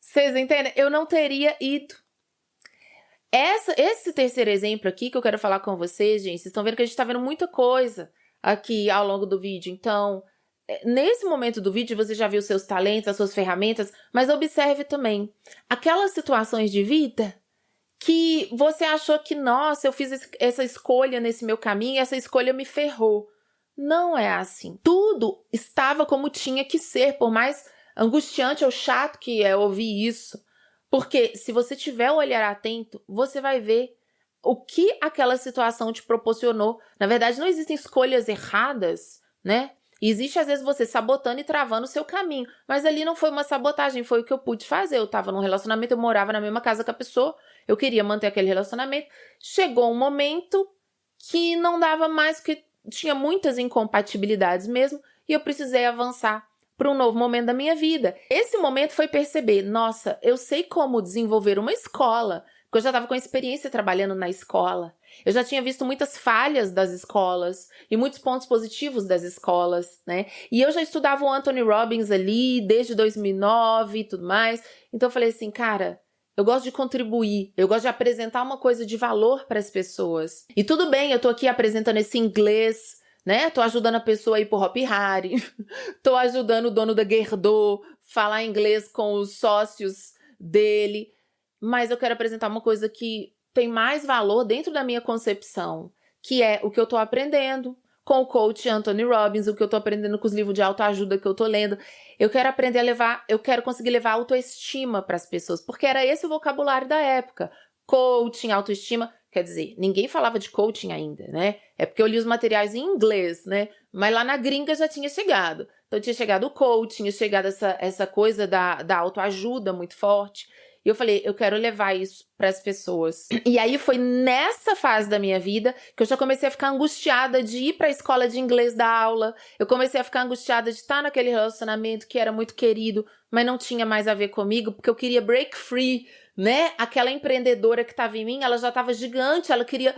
Vocês entendem? Eu não teria ido. Esse terceiro exemplo aqui que eu quero falar com vocês, gente, vocês estão vendo que a gente está vendo muita coisa aqui ao longo do vídeo. Então, nesse momento do vídeo, você já viu seus talentos, as suas ferramentas, mas observe também aquelas situações de vida que você achou que, nossa, eu fiz essa escolha nesse meu caminho e essa escolha me ferrou. Não é assim. Tudo estava como tinha que ser, por mais angustiante ou chato que é ouvir isso. Porque se você tiver o olhar atento, você vai ver o que aquela situação te proporcionou. Na verdade, não existem escolhas erradas, né? Existe, às vezes, você sabotando e travando o seu caminho. Mas ali não foi uma sabotagem, foi o que eu pude fazer. Eu estava num relacionamento, eu morava na mesma casa que a pessoa, eu queria manter aquele relacionamento. Chegou um momento que não dava mais, porque tinha muitas incompatibilidades mesmo, e eu precisei avançar para um novo momento da minha vida. Esse momento foi perceber, nossa, eu sei como desenvolver uma escola, porque eu já estava com experiência trabalhando na escola. Eu já tinha visto muitas falhas das escolas e muitos pontos positivos das escolas, né? E eu já estudava o Anthony Robbins ali desde 2009 e tudo mais. Então eu falei assim, cara, eu gosto de contribuir, eu gosto de apresentar uma coisa de valor para as pessoas. E tudo bem, eu tô aqui apresentando esse inglês, né? Tô ajudando a pessoa a ir pro Hopi Hari, tô ajudando o dono da Guerdô falar inglês com os sócios dele, mas eu quero apresentar uma coisa que tem mais valor dentro da minha concepção, que é o que eu tô aprendendo com o coach Anthony Robbins, o que eu tô aprendendo com os livros de autoajuda que eu tô lendo. Eu quero aprender a levar, eu quero conseguir levar autoestima para as pessoas, porque era esse o vocabulário da época. Coaching, autoestima, quer dizer, ninguém falava de coaching ainda, né? É porque eu li os materiais em inglês, né? Mas lá na gringa já tinha chegado. Então tinha chegado o coaching, tinha chegado essa coisa da autoajuda muito forte. E eu falei, eu quero levar isso para as pessoas. E aí foi nessa fase da minha vida que eu já comecei a ficar angustiada de ir para a escola de inglês dar aula. Eu comecei a ficar angustiada de estar naquele relacionamento que era muito querido, mas não tinha mais a ver comigo, porque eu queria break free, né? Aquela empreendedora que estava em mim, ela já estava gigante, ela queria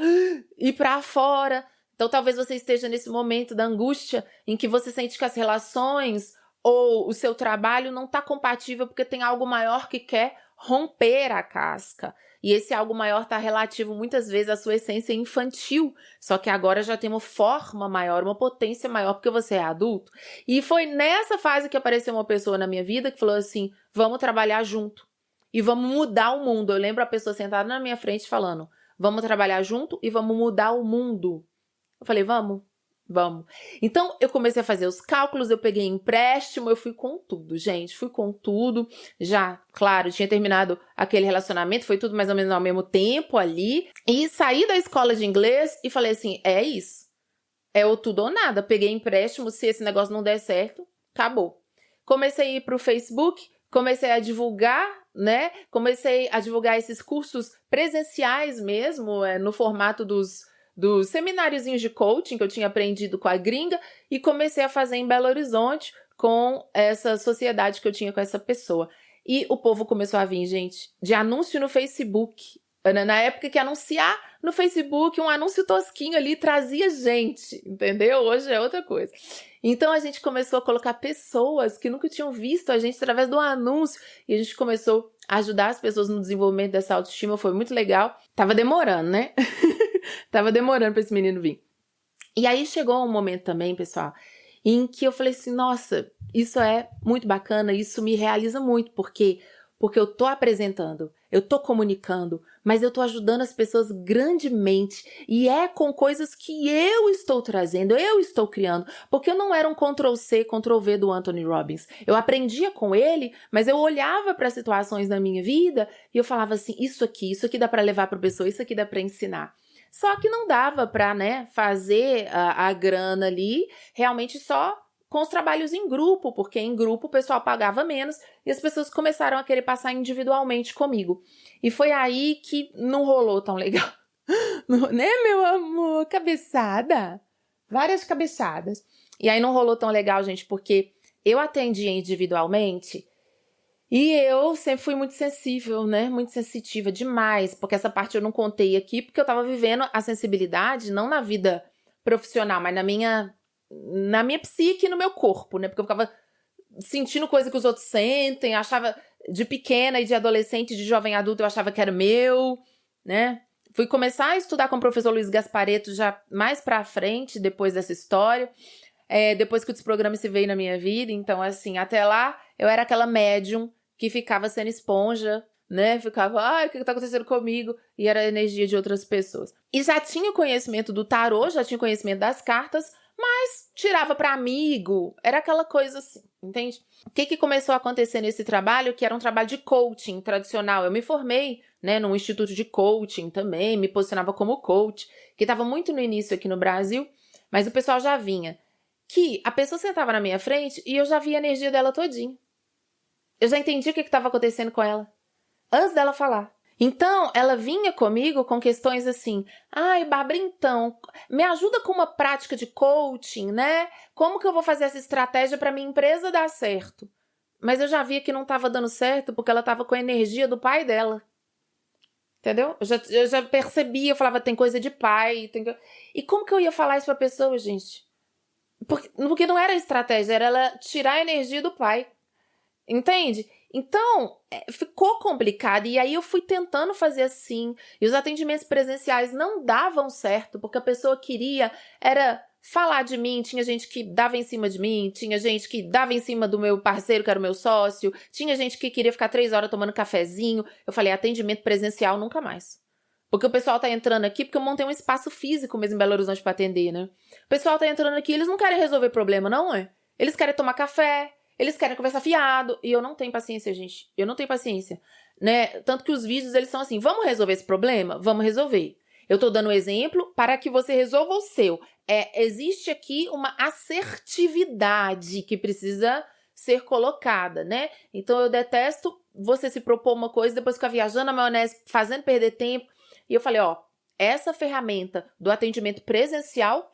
ir para fora. Então talvez você esteja nesse momento da angústia em que você sente que as relações ou o seu trabalho não está compatível porque tem algo maior que quer romper a casca. E esse algo maior está relativo muitas vezes à sua essência infantil, só que agora já tem uma forma maior, uma potência maior porque você é adulto. E foi nessa fase que apareceu uma pessoa na minha vida que falou assim, vamos trabalhar junto e vamos mudar o mundo. Eu lembro a pessoa sentada na minha frente falando, vamos trabalhar junto e vamos mudar o mundo. Eu falei, vamos. Então, eu comecei a fazer os cálculos, eu peguei empréstimo, eu fui com tudo, gente, fui com tudo. Já, claro, tinha terminado aquele relacionamento, foi tudo mais ou menos ao mesmo tempo ali. E saí da escola de inglês e falei assim, é isso. É ou tudo ou nada. Peguei empréstimo, se esse negócio não der certo, acabou. Comecei a ir para o Facebook, comecei a divulgar, né? Comecei a divulgar esses cursos presenciais mesmo, no formato dos semináriozinhos de coaching que eu tinha aprendido com a gringa e comecei a fazer em Belo Horizonte com essa sociedade que eu tinha com essa pessoa. E o povo começou a vir, gente, de anúncio no Facebook. Na época que anunciar no Facebook, um anúncio tosquinho ali trazia gente, entendeu? Hoje é outra coisa. Então a gente começou a colocar pessoas que nunca tinham visto a gente através do anúncio e a gente começou a ajudar as pessoas no desenvolvimento dessa autoestima, foi muito legal. Tava demorando, né? Tava demorando pra esse menino vir. E aí chegou um momento também, pessoal, em que eu falei assim, nossa, isso é muito bacana, isso me realiza muito, porque eu tô apresentando, eu tô comunicando, mas eu tô ajudando as pessoas grandemente e é com coisas que eu estou trazendo, eu estou criando, porque eu não era um Ctrl-C, Ctrl-V do Anthony Robbins. Eu aprendia com ele, mas eu olhava para situações na minha vida e eu falava assim, isso aqui dá para levar para pessoa, isso aqui dá para ensinar. Só que não dava para, né, fazer a grana ali realmente só com os trabalhos em grupo, porque em grupo o pessoal pagava menos e as pessoas começaram a querer passar individualmente comigo. E foi aí que não rolou tão legal. Né, meu amor? Cabeçada. Várias cabeçadas. E aí não rolou tão legal, gente, porque eu atendia individualmente e eu sempre fui muito sensível, né? Muito sensitiva demais, porque essa parte eu não contei aqui, porque eu tava vivendo a sensibilidade, não na vida profissional, mas na minha psique e no meu corpo, né? Porque eu ficava sentindo coisa que os outros sentem, achava de pequena e de adolescente, de jovem adulto, eu achava que era meu, né? Fui começar a estudar com o professor Luiz Gasparetto já mais pra frente, depois dessa história, depois que o desprograma se veio na minha vida. Então, assim, até lá eu era aquela médium que ficava sendo esponja, né? Ficava, ai, o que tá acontecendo comigo? E era a energia de outras pessoas. E já tinha conhecimento do tarô, já tinha conhecimento das cartas, mas tirava para amigo, era aquela coisa assim, entende? O que começou a acontecer nesse trabalho, que era um trabalho de coaching tradicional? Eu me formei, né, num instituto de coaching também, me posicionava como coach, que estava muito no início aqui no Brasil, mas o pessoal já vinha. Que a pessoa sentava na minha frente e eu já via a energia dela todinha. Eu já entendi o que estava acontecendo com ela, antes dela falar. Então, ela vinha comigo com questões assim, ai, Bárbara, então, me ajuda com uma prática de coaching, né? Como que eu vou fazer essa estratégia para minha empresa dar certo? Mas eu já via que não estava dando certo porque ela estava com a energia do pai dela. Entendeu? Eu já percebia, eu falava, tem coisa de pai. E como que eu ia falar isso pra pessoa, gente? Porque não era estratégia, era ela tirar a energia do pai. Entende? Então, ficou complicado. E aí eu fui tentando fazer assim. E os atendimentos presenciais não davam certo, porque a pessoa queria era falar de mim. Tinha gente que dava em cima de mim, tinha gente que dava em cima do meu parceiro, que era o meu sócio, tinha gente que queria ficar 3 horas tomando cafezinho. Eu falei, atendimento presencial nunca mais. Porque o pessoal tá entrando aqui, porque eu montei um espaço físico mesmo em Belo Horizonte pra atender, né? O pessoal tá entrando aqui, eles não querem resolver problema, não é? Eles querem tomar café, eles querem conversar fiado. E eu não tenho paciência, gente. Eu não tenho paciência, né? Tanto que os vídeos, eles são assim, vamos resolver esse problema? Vamos resolver. Eu tô dando um exemplo para que você resolva o seu. Existe aqui uma assertividade que precisa ser colocada, né? Então eu detesto você se propor uma coisa, depois ficar viajando na maionese, fazendo perder tempo. E eu falei, ó, essa ferramenta do atendimento presencial,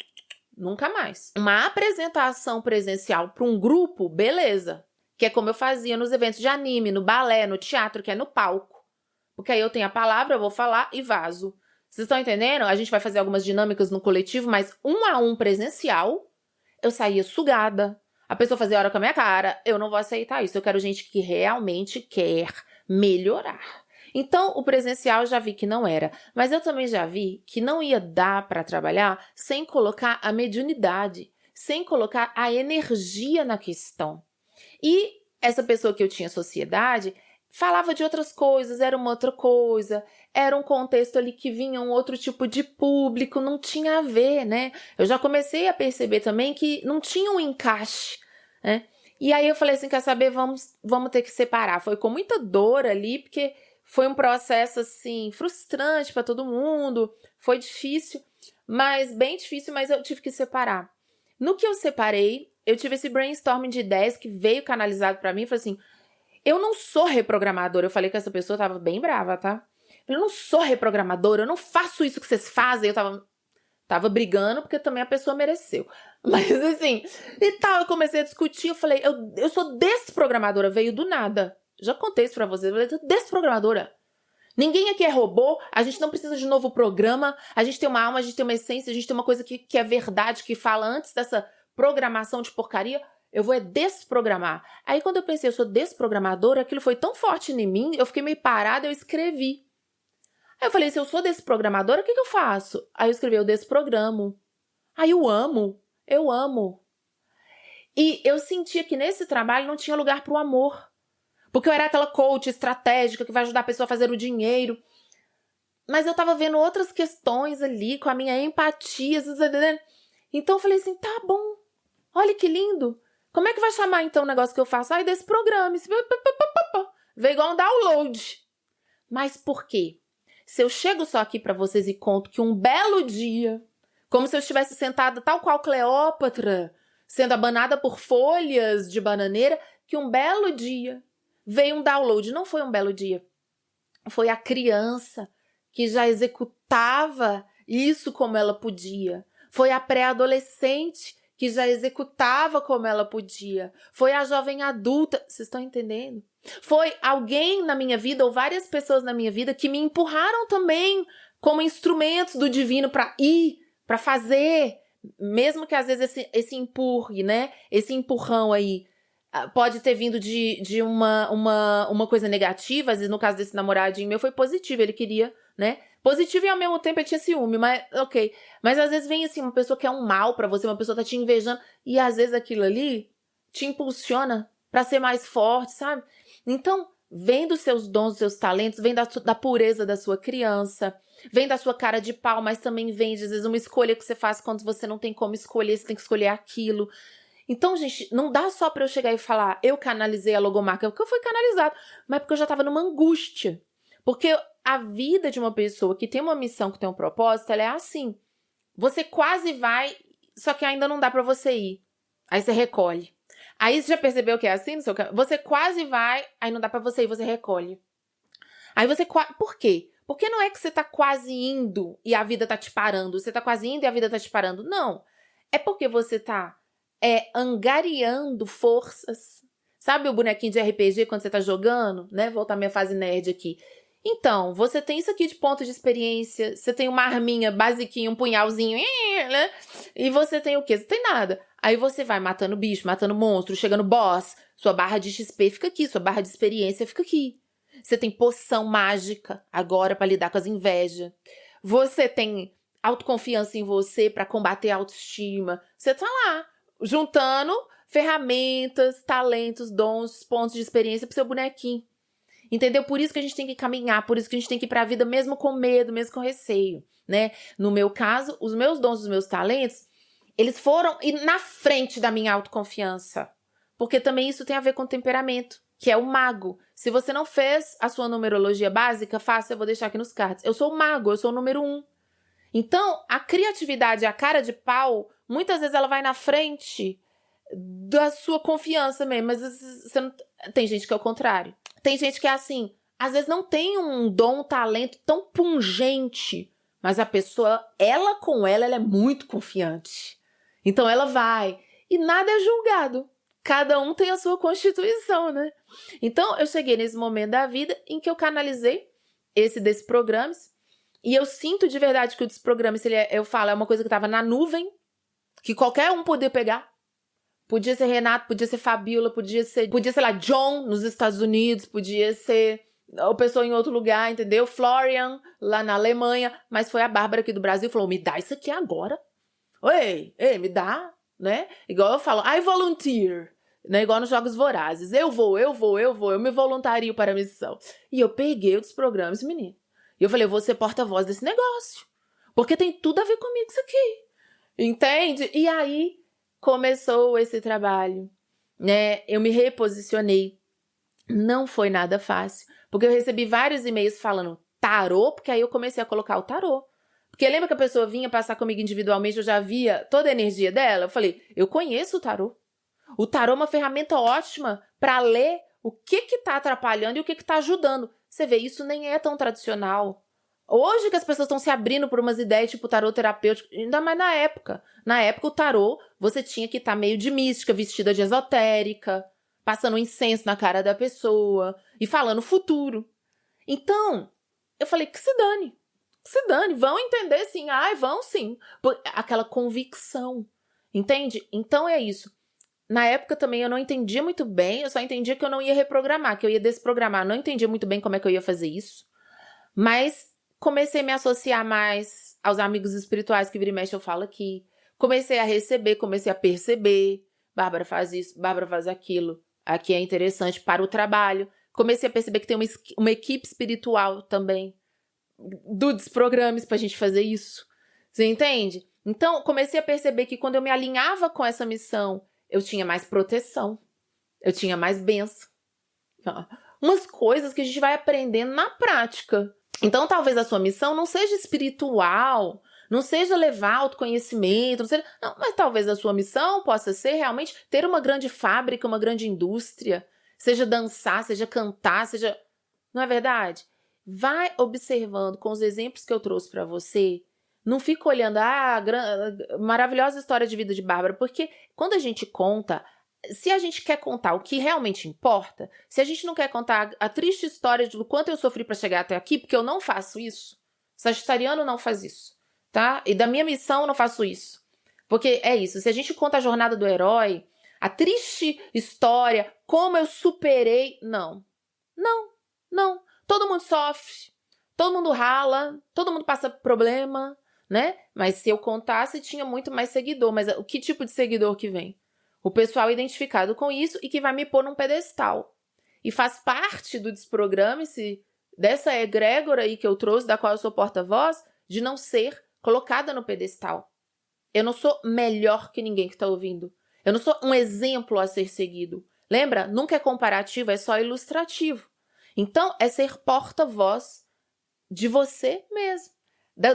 nunca mais. Uma apresentação presencial para um grupo, beleza. Que é como eu fazia nos eventos de anime, no balé, no teatro, que é no palco. Porque aí eu tenho a palavra, eu vou falar e vazo. Vocês estão entendendo? A gente vai fazer algumas dinâmicas no coletivo, mas 1 a 1 presencial, eu saía sugada. A pessoa fazia hora com a minha cara. Eu não vou aceitar isso. Eu quero gente que realmente quer melhorar. Então, o presencial eu já vi que não era. Mas eu também já vi que não ia dar para trabalhar sem colocar a mediunidade, sem colocar a energia na questão. E essa pessoa que eu tinha sociedade falava de outras coisas, era uma outra coisa, era um contexto ali que vinha um outro tipo de público, não tinha a ver, né? Eu já comecei a perceber também que não tinha um encaixe, né? E aí eu falei assim, quer saber, vamos ter que separar. Foi com muita dor ali, porque foi um processo, assim, frustrante para todo mundo, foi difícil, mas bem difícil, mas eu tive que separar. No que eu separei, eu tive esse brainstorming de ideias que veio canalizado para mim, falei assim, eu não sou reprogramadora. Eu falei que essa pessoa tava bem brava, tá? Eu não sou reprogramadora, eu não faço isso que vocês fazem. Eu tava brigando porque também a pessoa mereceu. Mas assim, e tal, eu comecei a discutir, eu falei, eu sou desprogramadora, veio do nada. Já contei isso pra vocês, eu falei, desprogramadora. Ninguém aqui é robô, a gente não precisa de novo programa, a gente tem uma alma, a gente tem uma essência, a gente tem uma coisa que é verdade, que fala antes dessa programação de porcaria. Eu vou desprogramar. Aí quando eu pensei, eu sou desprogramadora, aquilo foi tão forte em mim, eu fiquei meio parada, eu escrevi. Aí eu falei, se eu sou desprogramadora, o que eu faço? Aí eu escrevi, eu desprogramo. Aí eu amo. E eu sentia que nesse trabalho não tinha lugar para o amor. Porque eu era aquela coach estratégica que vai ajudar a pessoa a fazer o dinheiro. Mas eu tava vendo outras questões ali, com a minha empatia. Então eu falei assim, tá bom, olha que lindo. Como é que vai chamar, então, o negócio que eu faço? Ai, desse programa. Veio igual um download. Mas por quê? Se eu chego só aqui para vocês e conto que um belo dia, como se eu estivesse sentada tal qual Cleópatra, sendo abanada por folhas de bananeira, que um belo dia veio um download. Não foi um belo dia. Foi a criança que já executava isso como ela podia. Foi a pré-adolescente que já executava como ela podia. Foi a jovem adulta. Vocês estão entendendo? Foi alguém na minha vida, ou várias pessoas na minha vida, que me empurraram também como instrumentos do divino para ir, para fazer. Mesmo que às vezes esse empurre, né? Esse empurrão aí pode ter vindo de uma coisa negativa. Às vezes, no caso desse namoradinho meu, foi positivo. Ele queria, né? Positivo e ao mesmo tempo ele tinha ciúme, mas ok. Mas às vezes vem assim, uma pessoa que é um mal pra você, uma pessoa tá te invejando, e às vezes aquilo ali te impulsiona pra ser mais forte, sabe? Então, vem dos seus dons, dos seus talentos, vem da pureza da sua criança, vem da sua cara de pau, mas também vem, às vezes, uma escolha que você faz quando você não tem como escolher, você tem que escolher aquilo. Então, gente, não dá só pra eu chegar e falar, eu canalizei a logomarca, porque eu fui canalizado, mas porque eu já tava numa angústia. Porque a vida de uma pessoa que tem uma missão, que tem um propósito, ela é assim. Você quase vai, só que ainda não dá pra você ir. Aí você recolhe. Aí você já percebeu que é assim no seu caso? Você quase vai, aí não dá pra você ir, você recolhe. Aí você Por quê? Porque não é que você tá quase indo e a vida tá te parando. Você tá quase indo e a vida tá te parando. Não. É porque você tá angariando forças. Sabe o bonequinho de RPG quando você tá jogando? Né? Voltar minha fase nerd aqui. Então, você tem isso aqui de ponto de experiência, você tem uma arminha basiquinha, um punhalzinho, né? E você tem o quê? Você tem nada. Aí você vai matando bicho, matando monstro, chegando boss, sua barra de XP fica aqui, sua barra de experiência fica aqui. Você tem poção mágica agora pra lidar com as invejas. Você tem autoconfiança em você pra combater a autoestima. Você tá lá, juntando ferramentas, talentos, dons, pontos de experiência pro seu bonequinho. Entendeu? Por isso que a gente tem que caminhar, por isso que a gente tem que ir pra vida mesmo com medo, mesmo com receio, né? No meu caso, os meus dons, os meus talentos, eles foram na frente da minha autoconfiança. Porque também isso tem a ver com temperamento, que é o mago. Se você não fez a sua numerologia básica, faça, eu vou deixar aqui nos cards. Eu sou o mago, eu sou o número 1. Então, a criatividade, a cara de pau, muitas vezes ela vai na frente da sua confiança mesmo, mas você não... Tem gente que é o contrário. Tem gente que é assim, às vezes não tem um dom, um talento tão pungente, mas a pessoa, ela com ela é muito confiante. Então ela vai. E nada é julgado. Cada um tem a sua constituição, né? Então eu cheguei nesse momento da vida em que eu canalizei esse Desprogramme-se. E eu sinto de verdade que o Desprogramme-se, eu falo, é uma coisa que estava na nuvem, que qualquer um podia pegar. Podia ser Renato, podia ser Fabiola, podia ser lá, John nos Estados Unidos, podia ser ou pessoa em outro lugar, entendeu? Florian, lá na Alemanha, mas foi a Bárbara aqui do Brasil, falou, me dá isso aqui agora. Ei, me dá, né? Igual eu falo, I volunteer, né? Igual nos Jogos Vorazes, eu me voluntario para a missão. E eu peguei o Desprogramme-se, menino. E eu falei, eu vou ser porta-voz desse negócio, porque tem tudo a ver comigo isso aqui, entende? E aí começou esse trabalho, né? Eu me reposicionei. Não foi nada fácil, porque eu recebi vários e-mails falando tarô, porque aí eu comecei a colocar o tarô. Porque lembra que a pessoa vinha passar comigo individualmente, eu já via toda a energia dela? Eu falei, eu conheço o tarô. O tarô é uma ferramenta ótima para ler o que tá atrapalhando e o que tá ajudando. Você vê, isso nem é tão tradicional. Hoje que as pessoas estão se abrindo por umas ideias tipo tarô terapêutico, ainda mais na época. Na época o tarô, você tinha que estar meio de mística, vestida de esotérica, passando um incenso na cara da pessoa e falando futuro. Então, eu falei, que se dane, vão entender sim, vão sim. Aquela convicção, entende? Então é isso. Na época também eu não entendia muito bem, eu só entendia que eu não ia reprogramar, que eu ia desprogramar. Eu não entendia muito bem como é que eu ia fazer isso, mas comecei a me associar mais aos amigos espirituais que vira e mexe eu falo aqui. Comecei a receber, comecei a perceber. Bárbara faz isso, Bárbara faz aquilo. Aqui é interessante para o trabalho. Comecei a perceber que tem uma equipe espiritual também do Desprogramme-se pra gente fazer isso. Você entende? Então, comecei a perceber que quando eu me alinhava com essa missão, eu tinha mais proteção. Eu tinha mais bênção. Umas coisas que a gente vai aprendendo na prática. Então, talvez a sua missão não seja espiritual, não seja levar autoconhecimento, não, mas talvez a sua missão possa ser realmente ter uma grande fábrica, uma grande indústria, seja dançar, seja cantar, seja... Não é verdade? Vai observando com os exemplos que eu trouxe para você. Não fica olhando a maravilhosa história de vida de Bárbara, porque quando a gente conta, se a gente quer contar o que realmente importa, se a gente não quer contar a triste história do quanto eu sofri para chegar até aqui, porque eu não faço isso, sagitariano não faz isso, tá? E da minha missão eu não faço isso. Porque é isso, se a gente conta a jornada do herói, a triste história, como eu superei, não. Todo mundo sofre, todo mundo rala, todo mundo passa problema, né? Mas se eu contasse, tinha muito mais seguidor. Mas o que tipo de seguidor que vem? O pessoal identificado com isso e que vai me pôr num pedestal. E faz parte do Desprogramme-se, dessa egrégora aí que eu trouxe, da qual eu sou porta-voz, de não ser colocada no pedestal. Eu não sou melhor que ninguém que está ouvindo. Eu não sou um exemplo a ser seguido. Lembra? Nunca é comparativo, é só ilustrativo. Então, é ser porta-voz de você mesmo.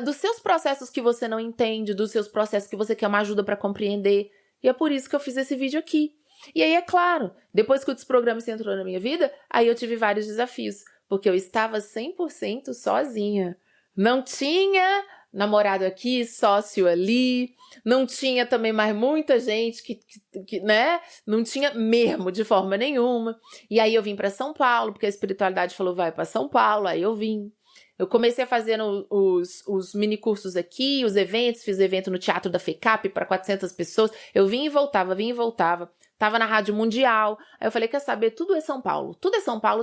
Dos seus processos que você não entende, dos seus processos que você quer uma ajuda para compreender. E é por isso que eu fiz esse vídeo aqui. E aí, é claro, depois que o Desprogramme-se entrou na minha vida, aí eu tive vários desafios. Porque eu estava 100% sozinha. Não tinha namorado aqui, sócio ali, não tinha também mais muita gente que né, não tinha mesmo de forma nenhuma. E aí eu vim para São Paulo, porque a espiritualidade falou, vai para São Paulo, aí eu vim. Eu comecei a fazer os mini cursos aqui, os eventos, fiz evento no Teatro da FECAP para 400 pessoas, eu vim e voltava. Tava na Rádio Mundial, aí eu falei, quer saber, tudo é São Paulo,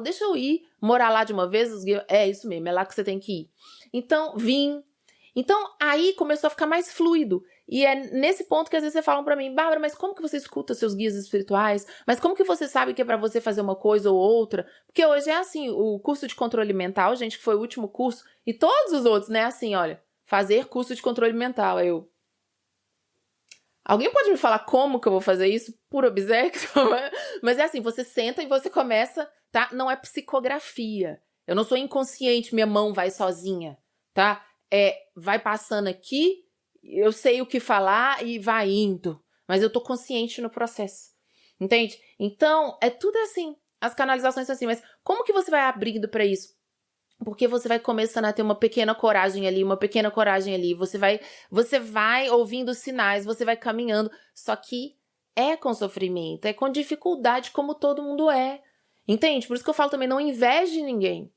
deixa eu ir, morar lá de uma vez, é isso mesmo, é lá que você tem que ir. Então, vim. Então, aí começou a ficar mais fluido. E é nesse ponto que às vezes você fala pra mim, Bárbara, mas como que você escuta seus guias espirituais? Mas como que você sabe que é pra você fazer uma coisa ou outra? Porque hoje é assim, o curso de controle mental, gente, que foi o último curso, e todos os outros, né, assim, olha, fazer curso de controle mental, Alguém pode me falar como que eu vou fazer isso? Por obséquio? Mas é assim, você senta e você começa, tá? Não é psicografia. Eu não sou inconsciente, minha mão vai sozinha, tá? Vai passando aqui, eu sei o que falar e vai indo. Mas eu tô consciente no processo. Entende? Então, é tudo assim. As canalizações são assim, mas como que você vai abrindo para isso? Porque você vai começando a ter uma pequena coragem ali, uma pequena coragem ali. Você vai ouvindo sinais, você vai caminhando. Só que é com sofrimento, é com dificuldade, como todo mundo é. Entende? Por isso que eu falo também, não inveje ninguém.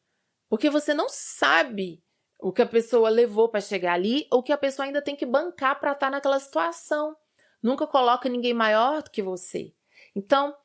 Porque você não sabe o que a pessoa levou para chegar ali, ou que a pessoa ainda tem que bancar para estar naquela situação. Nunca coloca ninguém maior do que você. Então,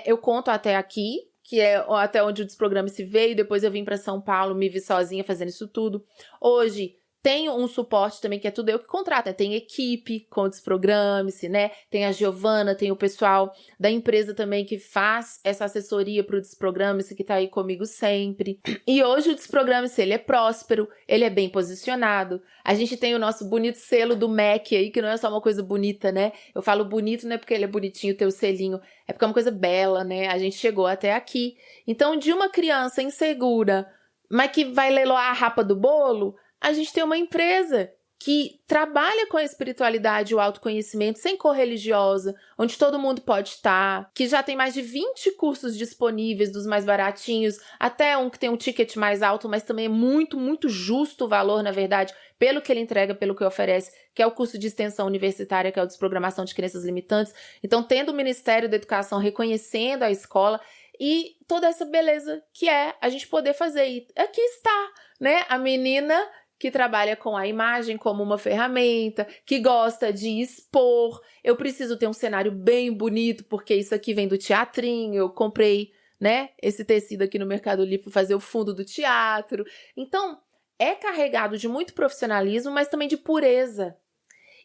eu conto até aqui, que é até onde o Desprograme se veio. Depois eu vim para São Paulo, me vi sozinha fazendo isso tudo. Hoje tenho um suporte também, que é tudo eu que contrato, né? Tem equipe com o Desprograme-se, né? Tem a Giovana, tem o pessoal da empresa também que faz essa assessoria para o Desprograme-se, que tá aí comigo sempre. E hoje o Desprograme-se, ele é próspero, ele é bem posicionado. A gente tem o nosso bonito selo do MEC aí, que não é só uma coisa bonita, né? Eu falo bonito não é porque ele é bonitinho, ter o selinho, é porque é uma coisa bela, né? A gente chegou até aqui. Então, de uma criança insegura, mas que vai leiloar a rapa do bolo, a gente tem uma empresa que trabalha com a espiritualidade e o autoconhecimento sem cor religiosa, onde todo mundo pode estar, que já tem mais de 20 cursos disponíveis, dos mais baratinhos, até um que tem um ticket mais alto, mas também é muito, muito justo o valor, na verdade, pelo que ele entrega, pelo que oferece, que é o curso de extensão universitária, que é o Desprogramação de Crenças Limitantes. Então, tendo o Ministério da Educação reconhecendo a escola e toda essa beleza que é a gente poder fazer. E aqui está, né, a menina que trabalha com a imagem como uma ferramenta, que gosta de expor. Eu preciso ter um cenário bem bonito, porque isso aqui vem do teatrinho, eu comprei, né, esse tecido aqui no Mercado Livre para fazer o fundo do teatro. Então, é carregado de muito profissionalismo, mas também de pureza.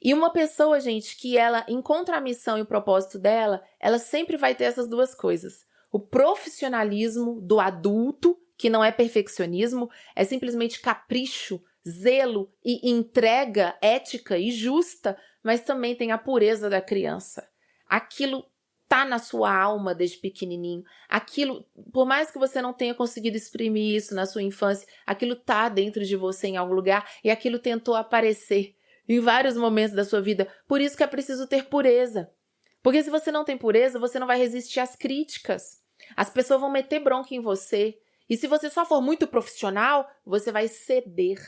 E uma pessoa, gente, que ela encontra a missão e o propósito dela, ela sempre vai ter essas duas coisas. O profissionalismo do adulto, que não é perfeccionismo, é simplesmente capricho, zelo e entrega ética e justa, mas também tem a pureza da criança. Aquilo tá na sua alma desde pequenininho. Aquilo, por mais que você não tenha conseguido exprimir isso na sua infância, aquilo tá dentro de você em algum lugar e aquilo tentou aparecer em vários momentos da sua vida. Por isso que é preciso ter pureza. Porque se você não tem pureza, você não vai resistir às críticas. As pessoas vão meter bronca em você. E se você só for muito profissional, você vai ceder.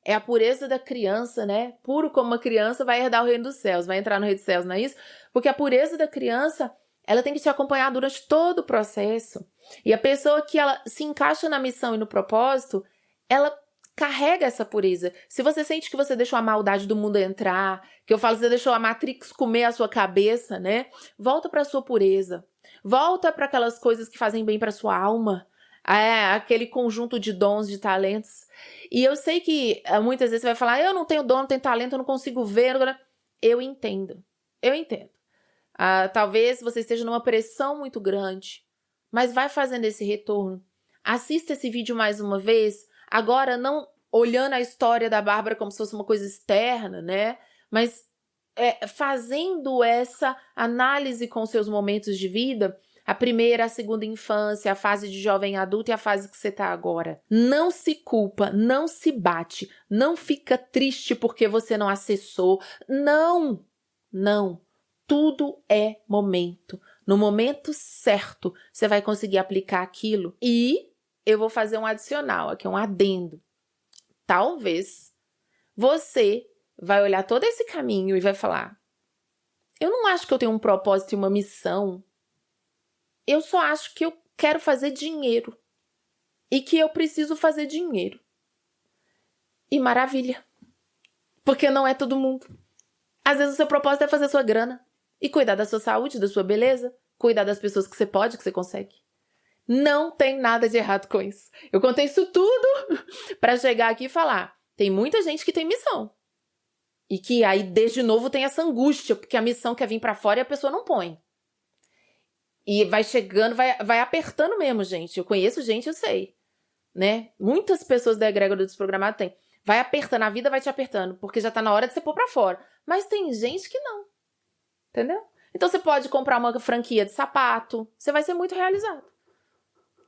É a pureza da criança, né? Puro como uma criança vai herdar o reino dos céus, vai entrar no reino dos céus, não é isso? Porque a pureza da criança, ela tem que te acompanhar durante todo o processo. E a pessoa que ela se encaixa na missão e no propósito, ela carrega essa pureza. Se você sente que você deixou a maldade do mundo entrar, que eu falo, você deixou a Matrix comer a sua cabeça, né? Volta para a sua pureza. Volta para aquelas coisas que fazem bem para sua alma. Aquele conjunto de dons, de talentos. E eu sei que muitas vezes você vai falar, eu não tenho dom, não tenho talento, eu não consigo ver. Eu entendo. Talvez você esteja numa pressão muito grande, mas vai fazendo esse retorno. Assista esse vídeo mais uma vez, agora não olhando a história da Bárbara como se fosse uma coisa externa, né? Mas fazendo essa análise com seus momentos de vida, a primeira, a segunda infância, a fase de jovem adulto e a fase que você está agora. Não se culpa, não se bate, não fica triste porque você não acessou. Não. Tudo é momento. No momento certo, você vai conseguir aplicar aquilo. E eu vou fazer um adicional aqui, um adendo. Talvez você vai olhar todo esse caminho e vai falar, eu não acho que eu tenho um propósito e uma missão. Eu só acho que eu quero fazer dinheiro. E que eu preciso fazer dinheiro. E maravilha. Porque não é todo mundo. Às vezes o seu propósito é fazer sua grana. E cuidar da sua saúde, da sua beleza. Cuidar das pessoas que você pode, que você consegue. Não tem nada de errado com isso. Eu contei isso tudo para chegar aqui e falar. Tem muita gente que tem missão. E que aí, desde novo, tem essa angústia. Porque a missão quer vir para fora e a pessoa não põe. E vai chegando, vai apertando mesmo, gente. Eu conheço gente, eu sei. Né? Muitas pessoas da egrégora do Desprogramado têm. Vai apertando, a vida vai te apertando. Porque já tá na hora de você pôr pra fora. Mas tem gente que não. Entendeu? Então você pode comprar uma franquia de sapato. Você vai ser muito realizado.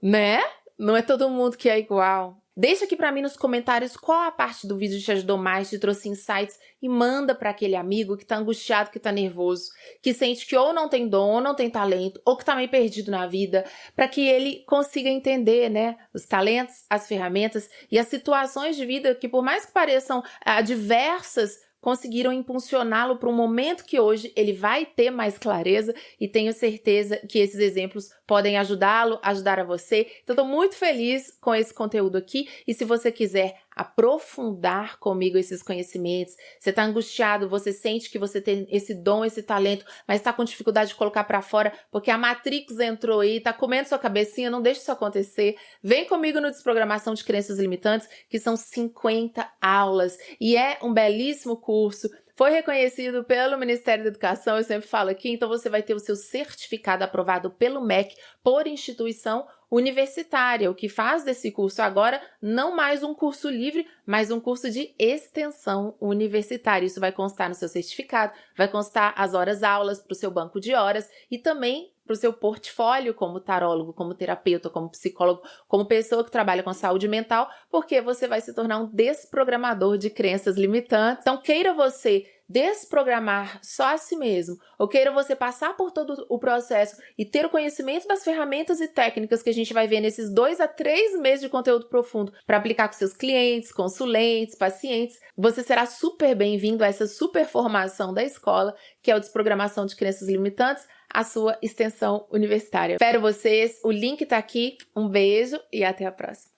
Né? Não é todo mundo que é igual. Deixa aqui pra mim nos comentários qual a parte do vídeo te ajudou mais, te trouxe insights e manda pra aquele amigo que tá angustiado, que tá nervoso, que sente que ou não tem dom, ou não tem talento, ou que tá meio perdido na vida, para que ele consiga entender, né, os talentos, as ferramentas e as situações de vida que, por mais que pareçam adversas, conseguiram impulsioná-lo para um momento que hoje ele vai ter mais clareza, e tenho certeza que esses exemplos podem ajudá-lo, ajudar a você. Então, estou muito feliz com esse conteúdo aqui, e se você quiser aprofundar comigo esses conhecimentos, você está angustiado, você sente que você tem esse dom, esse talento, mas está com dificuldade de colocar para fora porque a Matrix entrou aí, está comendo sua cabecinha, não deixe isso acontecer. Vem comigo no Desprogramação de Crenças Limitantes, que são 50 aulas e é um belíssimo curso. Foi reconhecido pelo Ministério da Educação, eu sempre falo aqui, então você vai ter o seu certificado aprovado pelo MEC, por instituição universitária, o que faz desse curso agora não mais um curso livre, mas um curso de extensão universitária. Isso vai constar no seu certificado, vai constar as horas-aulas para o seu banco de horas e também para o seu portfólio como tarólogo, como terapeuta, como psicólogo, como pessoa que trabalha com saúde mental, porque você vai se tornar um desprogramador de crenças limitantes. Então, queira você desprogramar só a si mesmo, ou queira você passar por todo o processo e ter o conhecimento das ferramentas e técnicas que a gente vai ver nesses 2 a 3 meses de conteúdo profundo para aplicar com seus clientes, consulentes, pacientes, você será super bem-vindo a essa super formação da escola, que é o Desprogramação de Crenças Limitantes, a sua extensão universitária. Espero vocês, o link tá aqui, um beijo e até a próxima.